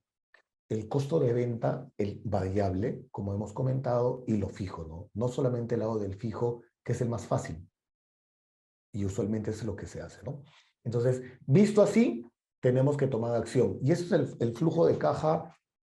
el costo de venta, el variable, como hemos comentado, y lo fijo, ¿no? No solamente el lado del fijo, que es el más fácil, y usualmente es lo que se hace, ¿no? Entonces, visto así, tenemos que tomar acción. Y eso es el flujo de caja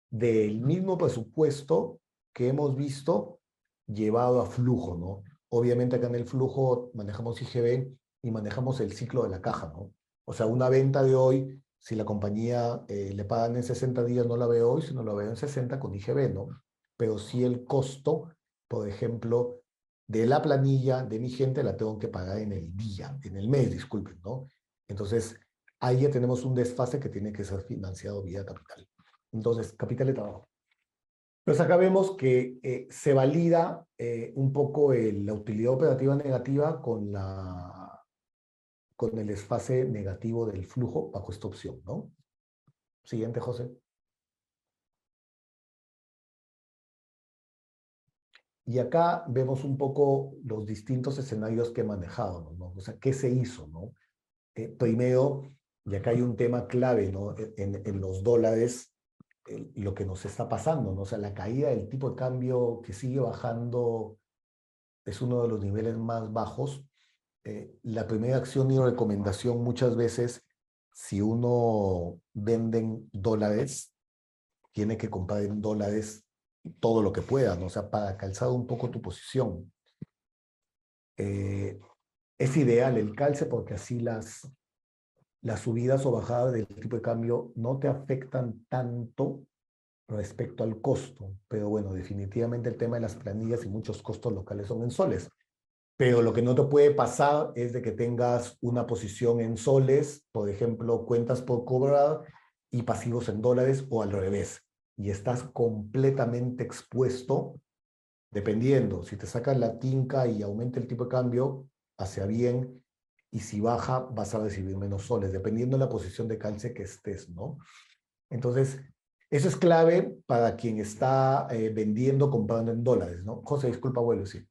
del mismo presupuesto que hemos visto llevado a flujo, ¿no? Obviamente acá en el flujo manejamos IGB y manejamos el ciclo de la caja, ¿no? O sea, una venta de hoy, si la compañía le pagan en 60 días, no la veo hoy, sino la veo en 60 con IGB, ¿no? Pero sí el costo, por ejemplo, de la planilla de mi gente la tengo que pagar en el día, en el mes, disculpen, ¿no? Entonces, ahí ya tenemos un desfase que tiene que ser financiado vía capital. Entonces, capital de trabajo. Entonces, acá vemos que se valida un poco la utilidad operativa negativa con el desfase negativo del flujo bajo esta opción, ¿no? Siguiente, José. Y acá vemos un poco los distintos escenarios que he manejado, ¿no? O sea, ¿qué se hizo, no? Primero, y acá hay un tema clave, ¿no? En los dólares, lo que nos está pasando, ¿no? O sea, la caída del tipo de cambio que sigue bajando es uno de los niveles más bajos. La primera acción y recomendación muchas veces, si uno vende en dólares, tiene que comprar en dólares todo lo que pueda, ¿no? O sea, para calzar un poco tu posición. Es ideal el calce porque así las subidas o bajadas del tipo de cambio no te afectan tanto respecto al costo. Pero bueno, definitivamente el tema de las planillas y muchos costos locales son en soles. Pero lo que no te puede pasar es de que tengas una posición en soles, por ejemplo, cuentas por cobrar y pasivos en dólares o al revés. Y estás completamente expuesto, dependiendo. Si te sacas la tinca y aumenta el tipo de cambio, hacia bien, y si baja, vas a recibir menos soles, dependiendo de la posición de calce que estés, ¿no? Entonces, eso es clave para quien está vendiendo, comprando en dólares, ¿no? José, disculpa, abuelo, sí.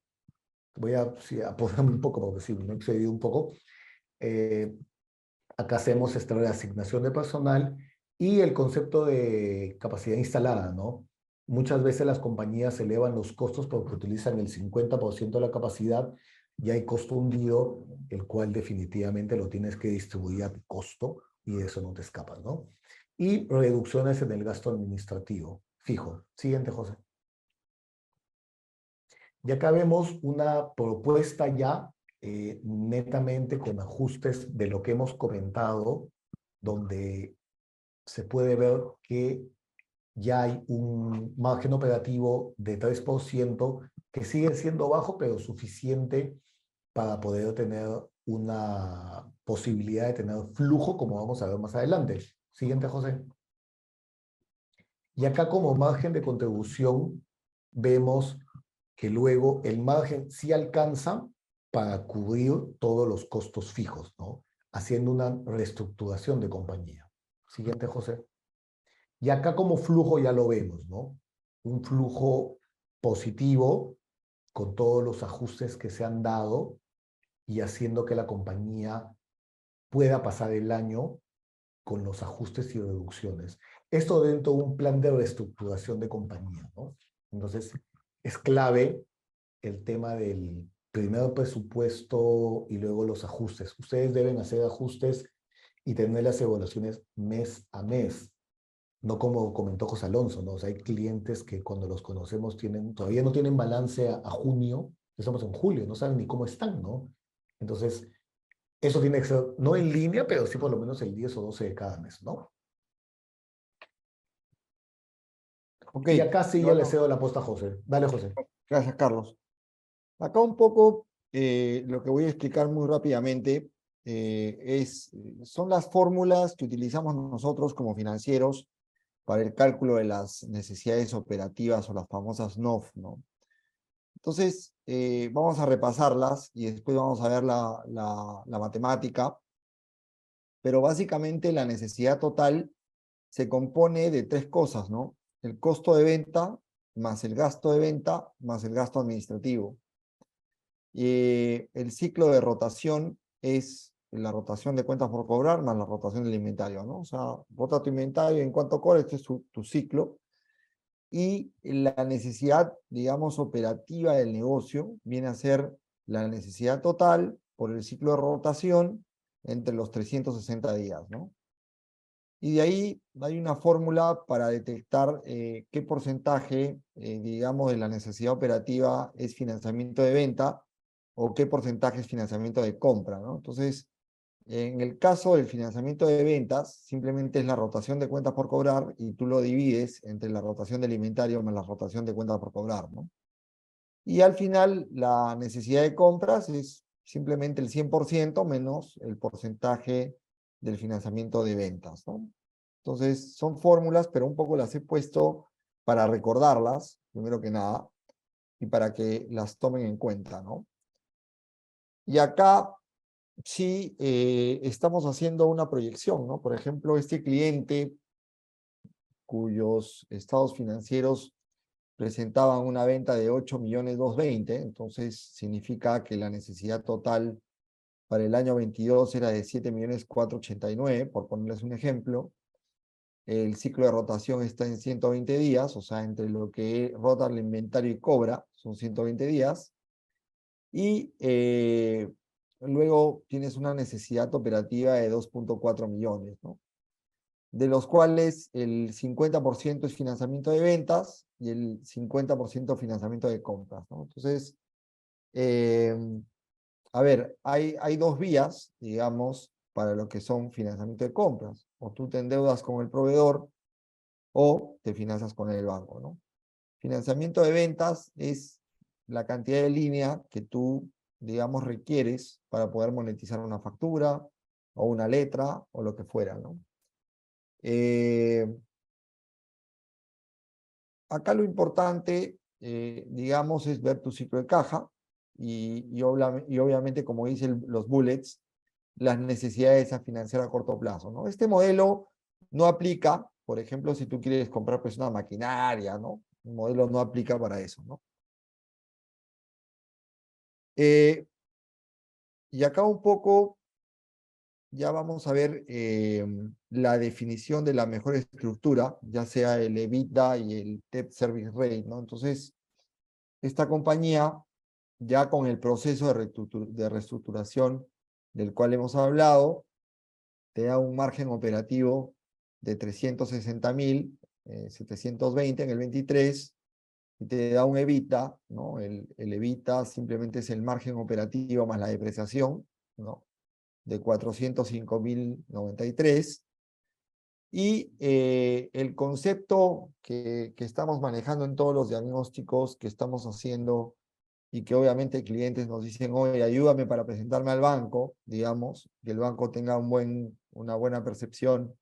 Voy a sí, apoyarme un poco porque sí, me he excedido un poco. Eh, Acá hacemos esta reasignación de personal Y el concepto de capacidad instalada, ¿no? Muchas veces las compañías elevan los costos porque utilizan el 50% de la capacidad y hay costo hundido, el cual definitivamente lo tienes que distribuir a tu costo y de eso no te escapas, ¿no? Y reducciones en el gasto administrativo. Fijo. Siguiente, José. Y acá vemos una propuesta ya netamente con ajustes de lo que hemos comentado, donde se puede ver que ya hay un margen operativo de 3% que sigue siendo bajo, pero suficiente para poder tener una posibilidad de tener flujo, como vamos a ver más adelante. Siguiente, José. Y acá como margen de contribución vemos que luego el margen sí alcanza para cubrir todos los costos fijos, ¿no? Haciendo una reestructuración de compañía. Siguiente, José. Y acá como flujo ya lo vemos, ¿no? Un flujo positivo con todos los ajustes que se han dado y haciendo que la compañía pueda pasar el año con los ajustes y reducciones. Esto dentro de un plan de reestructuración de compañía, ¿no? Entonces, es clave el tema del primer presupuesto y luego los ajustes. Ustedes deben hacer ajustes y tener las evaluaciones mes a mes, no como comentó José Alonso, ¿no? O sea, hay clientes que cuando los conocemos todavía no tienen balance a junio, estamos en julio, no saben ni cómo están, ¿no? Entonces, eso tiene que ser, no en línea, pero sí por lo menos el 10 o 12 de cada mes, ¿no? Ok, Y acá sí y ya le ahora, cedo la posta a José. Dale, José. gracias, Carlos. Acá un poco lo que voy a explicar muy rápidamente son las fórmulas que utilizamos nosotros como financieros para el cálculo de las necesidades operativas o las famosas NOF, ¿no? Entonces, vamos a repasarlas y después vamos a ver la matemática, pero básicamente la necesidad total se compone de tres cosas, ¿no? El costo de venta, más el gasto de venta, más el gasto administrativo. El ciclo de rotación es la rotación de cuentas por cobrar más la rotación del inventario, ¿no? O sea, rota tu inventario en cuanto cobra, este es tu ciclo. Y la necesidad, digamos, operativa del negocio viene a ser la necesidad total por el ciclo de rotación entre los 360 días, ¿no? Y de ahí hay una fórmula para detectar qué porcentaje, digamos, de la necesidad operativa es financiamiento de venta o qué porcentaje es financiamiento de compra, ¿no? Entonces, en el caso del financiamiento de ventas, simplemente es la rotación de cuentas por cobrar y tú lo divides entre la rotación del inventario más la rotación de cuentas por cobrar, ¿no? Y al final, la necesidad de compras es simplemente el 100% menos el porcentaje del financiamiento de ventas, ¿no? Entonces, son fórmulas, pero un poco las he puesto para recordarlas, primero que nada, y para que las tomen en cuenta, ¿no? Y acá sí estamos haciendo una proyección, ¿no? Por ejemplo, este cliente cuyos estados financieros presentaban una venta de 8.220.000, entonces significa que la necesidad total para el año 22 era de 7.489.000, por ponerles un ejemplo. El ciclo de rotación está en 120 días, o sea, entre lo que rota el inventario y cobra, son 120 días. Y luego tienes una necesidad operativa de 2.4 millones, ¿no? De los cuales el 50% es financiamiento de ventas y el 50% financiamiento de compras, ¿no? Entonces, eh, a ver, hay dos vías, digamos, para lo que son financiamiento de compras. O tú te endeudas con el proveedor o te financias con el banco, ¿no? Financiamiento de ventas es la cantidad de línea que tú, digamos, requieres para poder monetizar una factura o una letra o lo que fuera, ¿no? Acá lo importante, digamos, es ver tu ciclo de caja y obviamente, como dicen los bullets, las necesidades a financiar a corto plazo, ¿no? Este modelo no aplica, por ejemplo, si tú quieres comprar pues, una maquinaria, ¿no? El modelo no aplica para eso, ¿no? Y acá un poco ya vamos a ver la definición de la mejor estructura, ya sea el EBITDA y el Debt Service Rate, ¿no? Entonces, esta compañía, ya con el proceso de reestructuración del cual hemos hablado, te da un margen operativo de 360.720 en el 23, y te da un EBITDA, ¿no? El EBITDA simplemente es el margen operativo más la depreciación, ¿no? De 405.093. Y el concepto que estamos manejando en todos los diagnósticos que estamos haciendo y que obviamente clientes nos dicen, oye, ayúdame para presentarme al banco, digamos, que el banco tenga una buena percepción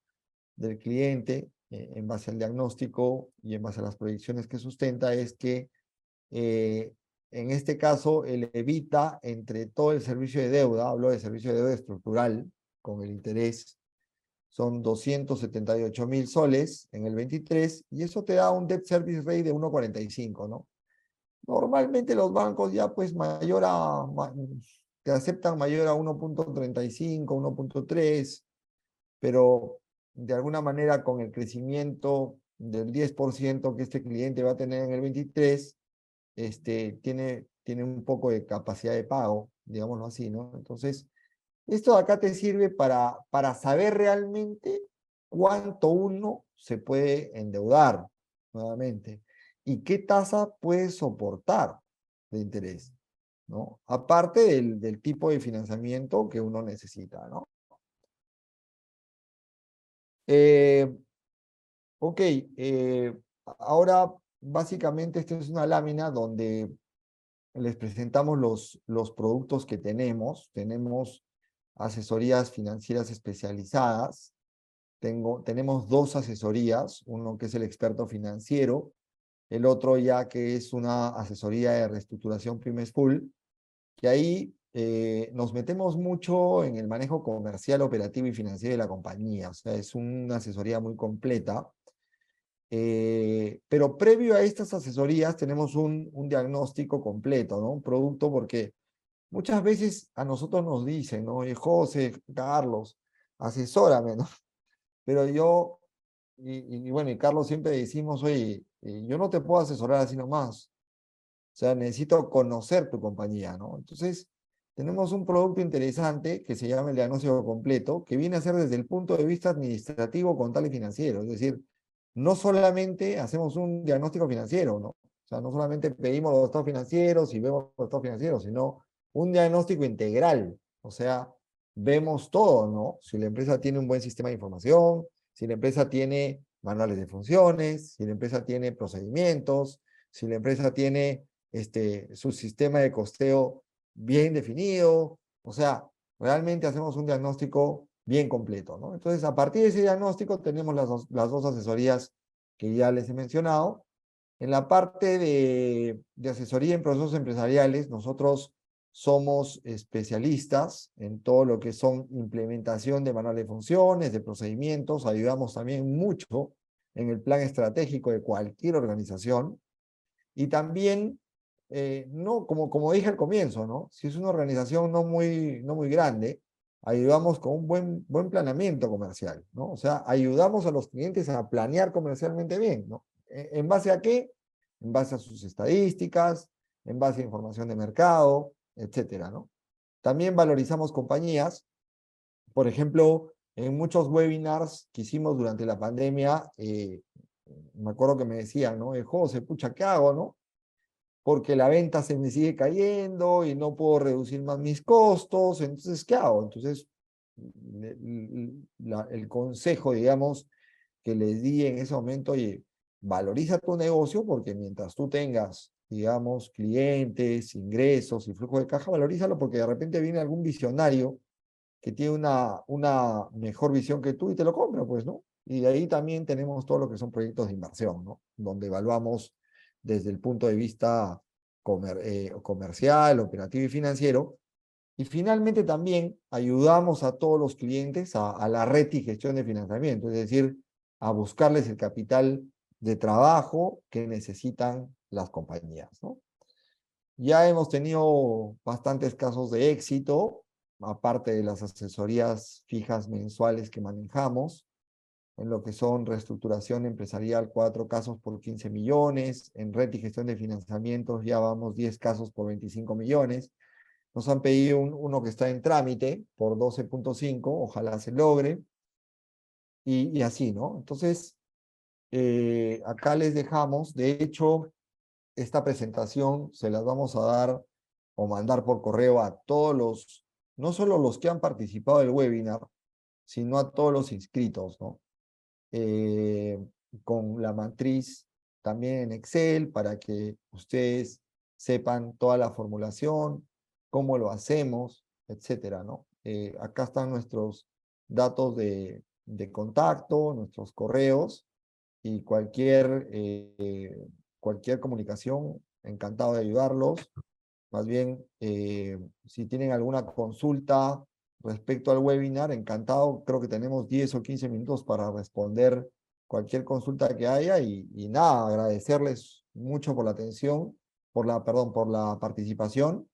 del cliente en base al diagnóstico y en base a las proyecciones que sustenta, es que en este caso el evita entre todo el servicio de deuda, hablo de servicio de deuda estructural, con el interés, son 278.000 soles en el 23, y eso te da un debt service rate de 1,45, ¿no? Normalmente los bancos ya pues te aceptan mayor a 1,35, 1,3, pero de alguna manera con el crecimiento del 10% que este cliente va a tener en el 23, tiene un poco de capacidad de pago, digámoslo así, ¿no? Entonces, esto de acá te sirve para saber realmente cuánto uno se puede endeudar nuevamente y qué tasa puede soportar de interés, ¿no? Aparte del tipo de financiamiento que uno necesita, ¿no? Eh, ok, ahora básicamente esta es una lámina donde les presentamos los productos que tenemos. Tenemos asesorías financieras especializadas. Tenemos dos asesorías, uno que es el experto financiero, el otro ya que es una asesoría de reestructuración Pyme Full, que ahí nos metemos mucho en el manejo comercial, operativo y financiero de la compañía. O sea, es una asesoría muy completa. Pero previo a estas asesorías tenemos un diagnóstico completo, ¿no? Un producto, porque muchas veces a nosotros nos dicen, ¿no? Oye, José, Carlos, asesórame, ¿no? Pero yo, y bueno, y Carlos siempre decimos, oye, yo no te puedo asesorar así nomás. O sea, necesito conocer tu compañía, ¿no? Entonces, tenemos un producto interesante que se llama el diagnóstico completo, que viene a ser desde el punto de vista administrativo, contable y financiero. Es decir, no solamente hacemos un diagnóstico financiero, ¿no? O sea, no solamente pedimos los estados financieros y vemos los estados financieros, sino un diagnóstico integral. O sea, vemos todo, ¿no? Si la empresa tiene un buen sistema de información, si la empresa tiene manuales de funciones, si la empresa tiene procedimientos, si la empresa tiene su sistema de costeo bien definido. O sea, realmente hacemos un diagnóstico bien completo, ¿no? Entonces, a partir de ese diagnóstico tenemos las dos asesorías que ya les he mencionado. En la parte de asesoría en procesos empresariales, nosotros somos especialistas en todo lo que son implementación de manuales de funciones, de procedimientos. Ayudamos también mucho en el plan estratégico de cualquier organización. Y también, no, como dije al comienzo, ¿no? Si es una organización no muy grande, ayudamos con un buen planeamiento comercial, ¿no? O sea, ayudamos a los clientes a planear comercialmente bien, ¿no? ¿En base a qué? En base a sus estadísticas, en base a información de mercado, etcétera, ¿no? También valorizamos compañías. Por ejemplo, en muchos webinars que hicimos durante la pandemia, me acuerdo que me decían, ¿no? José, pucha, ¿qué hago, no? Porque la venta se me sigue cayendo y no puedo reducir más mis costos, entonces, ¿qué hago? Entonces, el consejo, digamos, que les di en ese momento, oye, valoriza tu negocio, porque mientras tú tengas, digamos, clientes, ingresos y flujo de caja, valorízalo, porque de repente viene algún visionario que tiene una mejor visión que tú y te lo compra, pues, ¿no? Y de ahí también tenemos todo lo que son proyectos de inversión, ¿no? Donde evaluamos desde el punto de vista comercial, operativo y financiero. Y finalmente también ayudamos a todos los clientes a la red y gestión de financiamiento, es decir, a buscarles el capital de trabajo que necesitan las compañías, ¿no? Ya hemos tenido bastantes casos de éxito, aparte de las asesorías fijas mensuales que manejamos. en lo que son reestructuración empresarial, 4 casos por 15 millones, en red y gestión de financiamientos ya vamos 10 casos por 25 millones. Nos han pedido uno que está en trámite por 12.5, ojalá se logre, y así, ¿no? Entonces, acá les dejamos, de hecho, esta presentación se las vamos a dar o mandar por correo a todos los, no solo los que han participado del webinar, sino a todos los inscritos, ¿no? Con la matriz también en Excel para que ustedes sepan toda la formulación, cómo lo hacemos, etcétera, ¿no? Acá están nuestros datos de contacto, nuestros correos y cualquier comunicación, encantado de ayudarlos. Más bien, si tienen alguna consulta respecto al webinar, encantado, creo que tenemos 10 o 15 minutos para responder cualquier consulta que haya y nada, agradecerles mucho por la atención, por la participación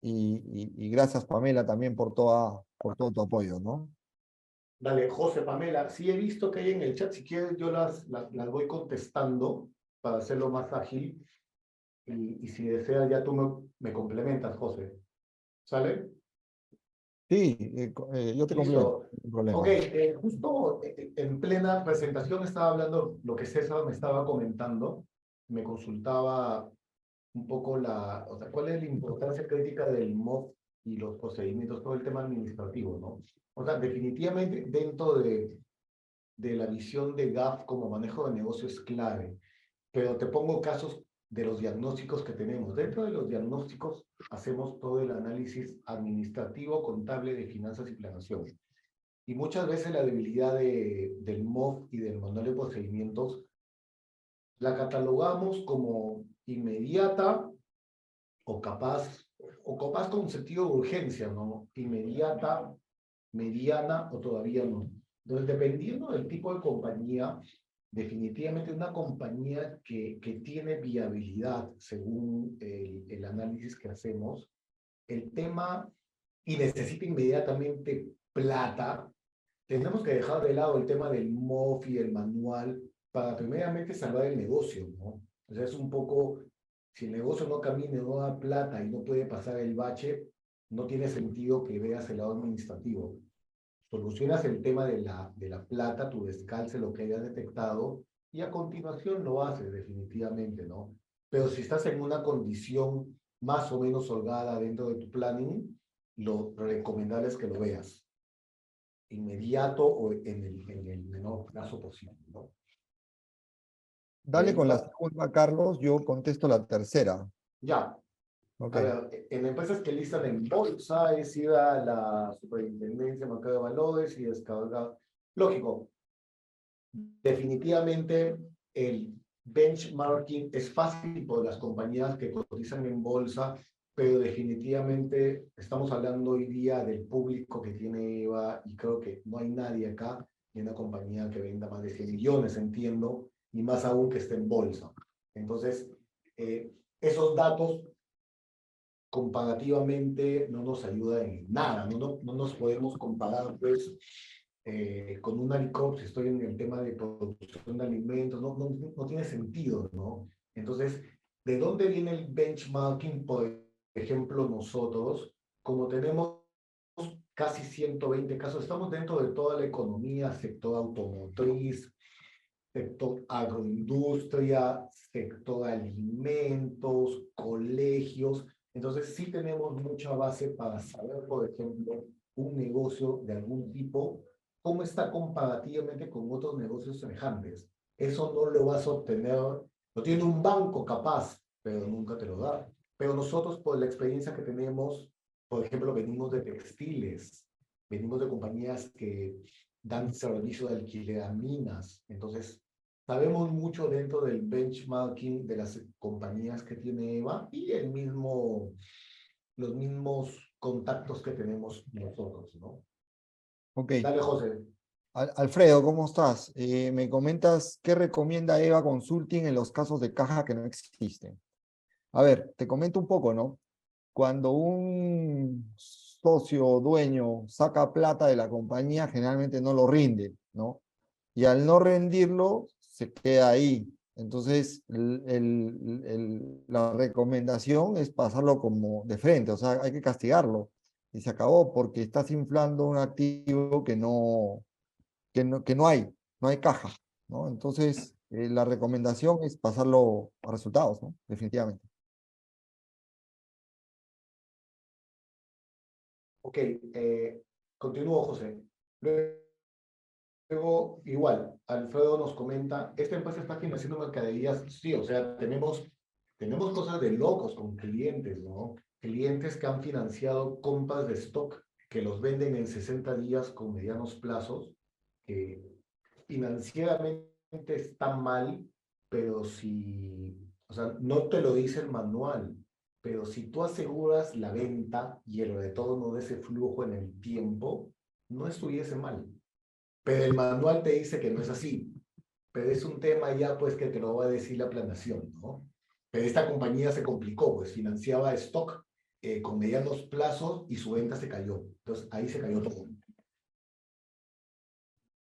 y gracias Pamela también por todo tu apoyo, ¿no? Dale, José, Pamela, sí he visto que hay en el chat, si quieres yo las voy contestando para hacerlo más ágil y si deseas ya tú me complementas, José. ¿Sale? Sí, yo te complemento, Listo. no hay Ok, problema. justo en plena presentación estaba hablando lo que César me estaba comentando, me consultaba un poco o sea, cuál es la importancia crítica del MOF y los procedimientos, todo el tema administrativo, ¿no? O sea, definitivamente dentro de la visión de GAF como manejo de negocio es clave, pero te pongo casos de los diagnósticos que tenemos. Dentro de los diagnósticos hacemos todo el análisis administrativo, contable de finanzas y planeación. Y muchas veces la debilidad del MOF y del manual de procedimientos la catalogamos como inmediata o capaz con sentido de urgencia, ¿no? Inmediata, mediana o todavía no. Entonces, dependiendo del tipo de compañía, definitivamente una compañía que tiene viabilidad según el análisis que hacemos, el tema y necesita inmediatamente plata, tenemos que dejar de lado el tema del MOF y el manual para primeramente salvar el negocio, ¿no? O sea, es un poco, si el negocio no camina, no da plata y no puede pasar el bache, no tiene sentido que veas el lado administrativo. Solucionas el tema de la plata, tu descalce, lo que hayas detectado, y a continuación lo haces definitivamente, ¿no? Pero si estás en una condición más o menos holgada dentro de tu planning, lo recomendable es que lo veas inmediato o en el menor plazo posible, ¿no? Dale con la Va- segunda, Carlos, yo contesto la tercera. Ya, Ok. a ver, en empresas que listan en bolsa, es ir a la superintendencia de mercado de valores y descargar. Lógico, definitivamente el benchmarking es fácil por las compañías que cotizan en bolsa, pero definitivamente estamos hablando hoy día del público que tiene EVA y creo que no hay nadie acá ni una compañía que venda más de 100 millones, entiendo, y más aún que esté en bolsa. Entonces, esos datos comparativamente no nos ayudan en nada, no nos podemos comparar pues con un Alicop, si estoy en el tema de producción de alimentos, no tiene sentido, ¿no? Entonces, ¿de dónde viene el benchmarking? Por ejemplo, nosotros, como tenemos casi 120 casos, estamos dentro de toda la economía, sector automotriz, sector agroindustria, sector alimentos, colegios. Entonces, sí tenemos mucha base para saber, por ejemplo, un negocio de algún tipo, cómo está comparativamente con otros negocios semejantes. Eso no lo vas a obtener, lo tiene un banco capaz, pero nunca te lo da. Pero nosotros, por la experiencia que tenemos, por ejemplo, venimos de textiles, venimos de compañías que dan servicio de alquiler a minas. Entonces, sabemos mucho dentro del benchmarking de las compañías que tiene EVA y los mismos contactos que tenemos nosotros, ¿no? Ok. Dale, José. Alfredo, ¿cómo estás? Me comentas qué recomienda Eva Consulting en los casos de caja que no existen. A ver, te comento un poco, ¿no? Cuando un socio o dueño saca plata de la compañía, generalmente no lo rinde, ¿no? y al no rendirlo, se queda ahí. Entonces, la recomendación es pasarlo como de frente, o sea, hay que castigarlo. Y se acabó porque estás inflando un activo que no hay caja, ¿no? Entonces, la recomendación es pasarlo a resultados, ¿no? Definitivamente. Ok, continúo, José. Luego, igual, Alfredo nos comenta, esta empresa está financiando mercaderías, sí, o sea, tenemos cosas de locos con clientes, ¿no? Clientes que han financiado compras de stock que los venden en 60 días con medianos plazos, que financieramente está mal, pero si, o sea, no te lo dice el manual, pero si tú aseguras la venta y el retorno de ese flujo en el tiempo, no estuviese mal. Pero el manual te dice que no es así. Pero es un tema ya, pues, que te lo va a decir la planación, ¿no? Pero esta compañía se complicó, pues, financiaba stock con medianos plazos y su venta se cayó. Entonces, ahí se cayó todo.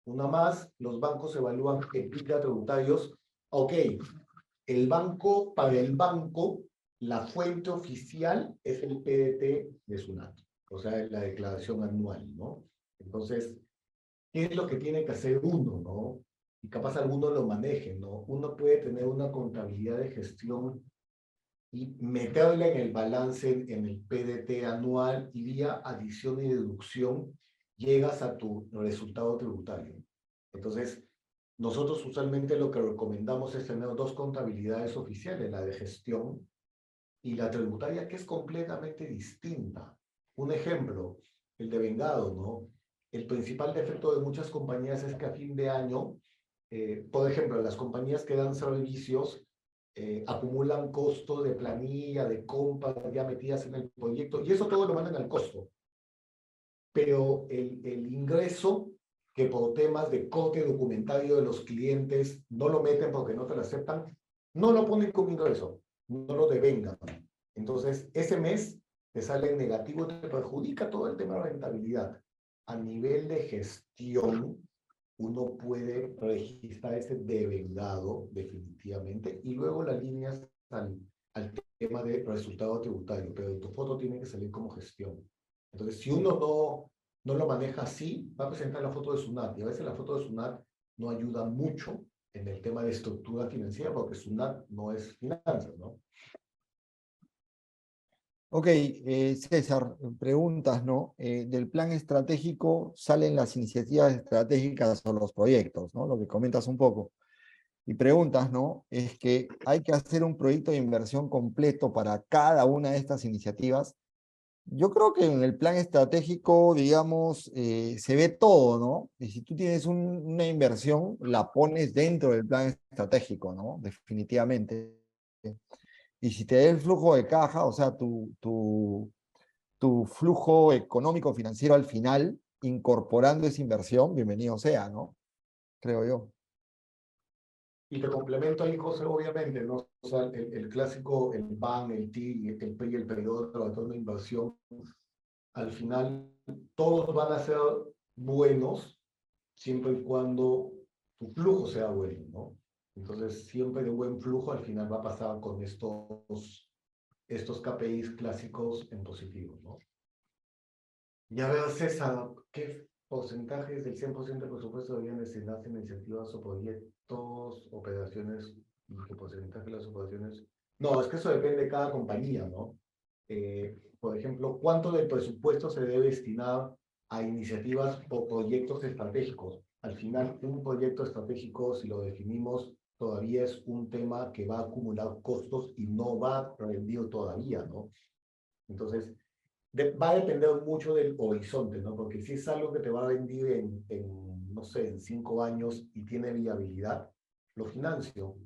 Una más, los bancos evalúan EBITDA tributarios. Ok, para el banco, la fuente oficial es el PDT de SUNAT, o sea, la declaración anual, ¿no? Entonces, ¿qué es lo que tiene que hacer uno, no? Y capaz alguno lo maneje, ¿no? Uno puede tener una contabilidad de gestión y meterla en el balance, en el PDT anual, y vía adición y deducción llegas a tu resultado tributario. Entonces, nosotros usualmente lo que recomendamos es tener dos contabilidades oficiales, la de gestión y la tributaria, que es completamente distinta. Un ejemplo, el de vengado, ¿no? El principal defecto de muchas compañías es que a fin de año, por ejemplo, las compañías que dan servicios acumulan costos de planilla, de compras ya metidas en el proyecto, y eso todo lo mandan al costo. Pero el ingreso, que por temas de corte documentario de los clientes no lo meten porque no te lo aceptan, no lo ponen como ingreso, no lo devengan. Entonces, ese mes te sale en negativo, te perjudica todo el tema de rentabilidad. A nivel de gestión, uno puede registrar ese devengado definitivamente y luego las líneas al tema de resultado tributario, pero tu foto tiene que salir como gestión. Entonces, si uno no lo maneja así, va a presentar la foto de SUNAT y a veces la foto de SUNAT no ayuda mucho en el tema de estructura financiera porque SUNAT no es finanzas, ¿no? Ok, César, preguntas, ¿no? Del plan estratégico salen las iniciativas estratégicas o los proyectos, ¿no? Lo que comentas un poco. Y preguntas, ¿no? Es que hay que hacer un proyecto de inversión completo para cada una de estas iniciativas. Yo creo que en el plan estratégico, digamos, se ve todo, ¿no? Y si tú tienes una inversión, la pones dentro del plan estratégico, ¿no? Definitivamente. Y si te da el flujo de caja, o sea, tu flujo económico financiero al final, incorporando esa inversión, bienvenido sea, ¿no? Creo yo. Y te complemento ahí, José, obviamente, ¿no? O sea, el clásico, el BAN, el TI, el PRI, el periodo de retorno de inversión, al final todos van a ser buenos siempre y cuando tu flujo sea bueno, ¿no? Entonces, siempre de buen flujo al final va a pasar con estos KPIs clásicos en positivo, ¿no? Y a ver, César, ¿qué porcentajes del 100% del presupuesto deberían destinarse en iniciativas o proyectos, operaciones, y qué porcentaje de las operaciones? No, es que eso depende de cada compañía, ¿no? Por ejemplo, ¿cuánto del presupuesto se debe destinar a iniciativas o proyectos estratégicos? Al final, un proyecto estratégico, si lo definimos, todavía es un tema que va a acumular costos y no va a rendir todavía, ¿no? Entonces, va a depender mucho del horizonte, ¿no? Porque si es algo que te va a rendir no sé, en 5 años y tiene viabilidad, lo financio.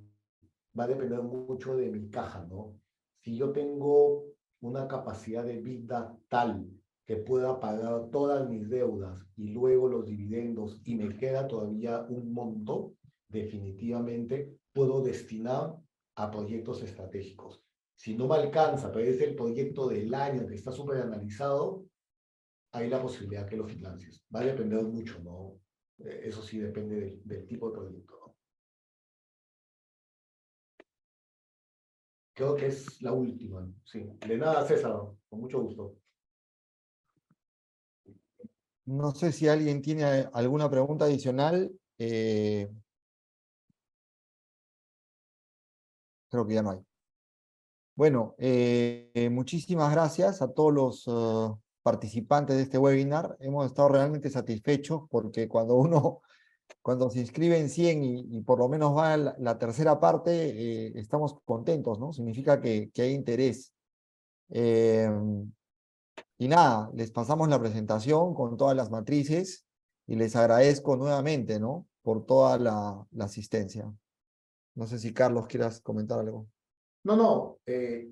Va a depender mucho de mi caja, ¿no? Si yo tengo una capacidad de vida tal que pueda pagar todas mis deudas y luego los dividendos y me queda todavía un monto, definitivamente puedo destinar a proyectos estratégicos. Si no me alcanza, pero es el proyecto del año que está súper analizado, hay la posibilidad que lo financies. Va a depender mucho, ¿no? Eso sí depende del tipo de proyecto, ¿no? Creo que es la última, sí. De nada, César, con mucho gusto. No sé si alguien tiene alguna pregunta adicional. Creo que ya no hay. Bueno, muchísimas gracias a todos los participantes de este webinar. Hemos estado realmente satisfechos porque cuando se inscriben 100 y por lo menos va la tercera parte, estamos contentos, ¿no? Significa que hay interés. Eh, y nada, les pasamos la presentación con todas las matrices y les agradezco nuevamente, ¿no? Por toda la asistencia. No sé si Carlos quieras comentar algo. No,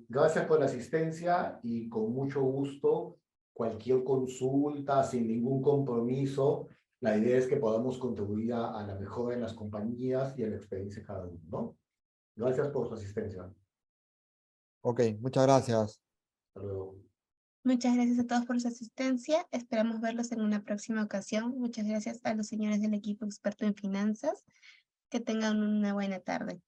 gracias por la asistencia y con mucho gusto, cualquier consulta, sin ningún compromiso, la idea es que podamos contribuir a la mejora en las compañías y a la experiencia de cada uno, ¿no? Gracias por su asistencia. Ok, muchas gracias. Hasta luego. Muchas gracias a todos por su asistencia. Esperamos verlos en una próxima ocasión. Muchas gracias a los señores del equipo experto en finanzas. Que tengan una buena tarde.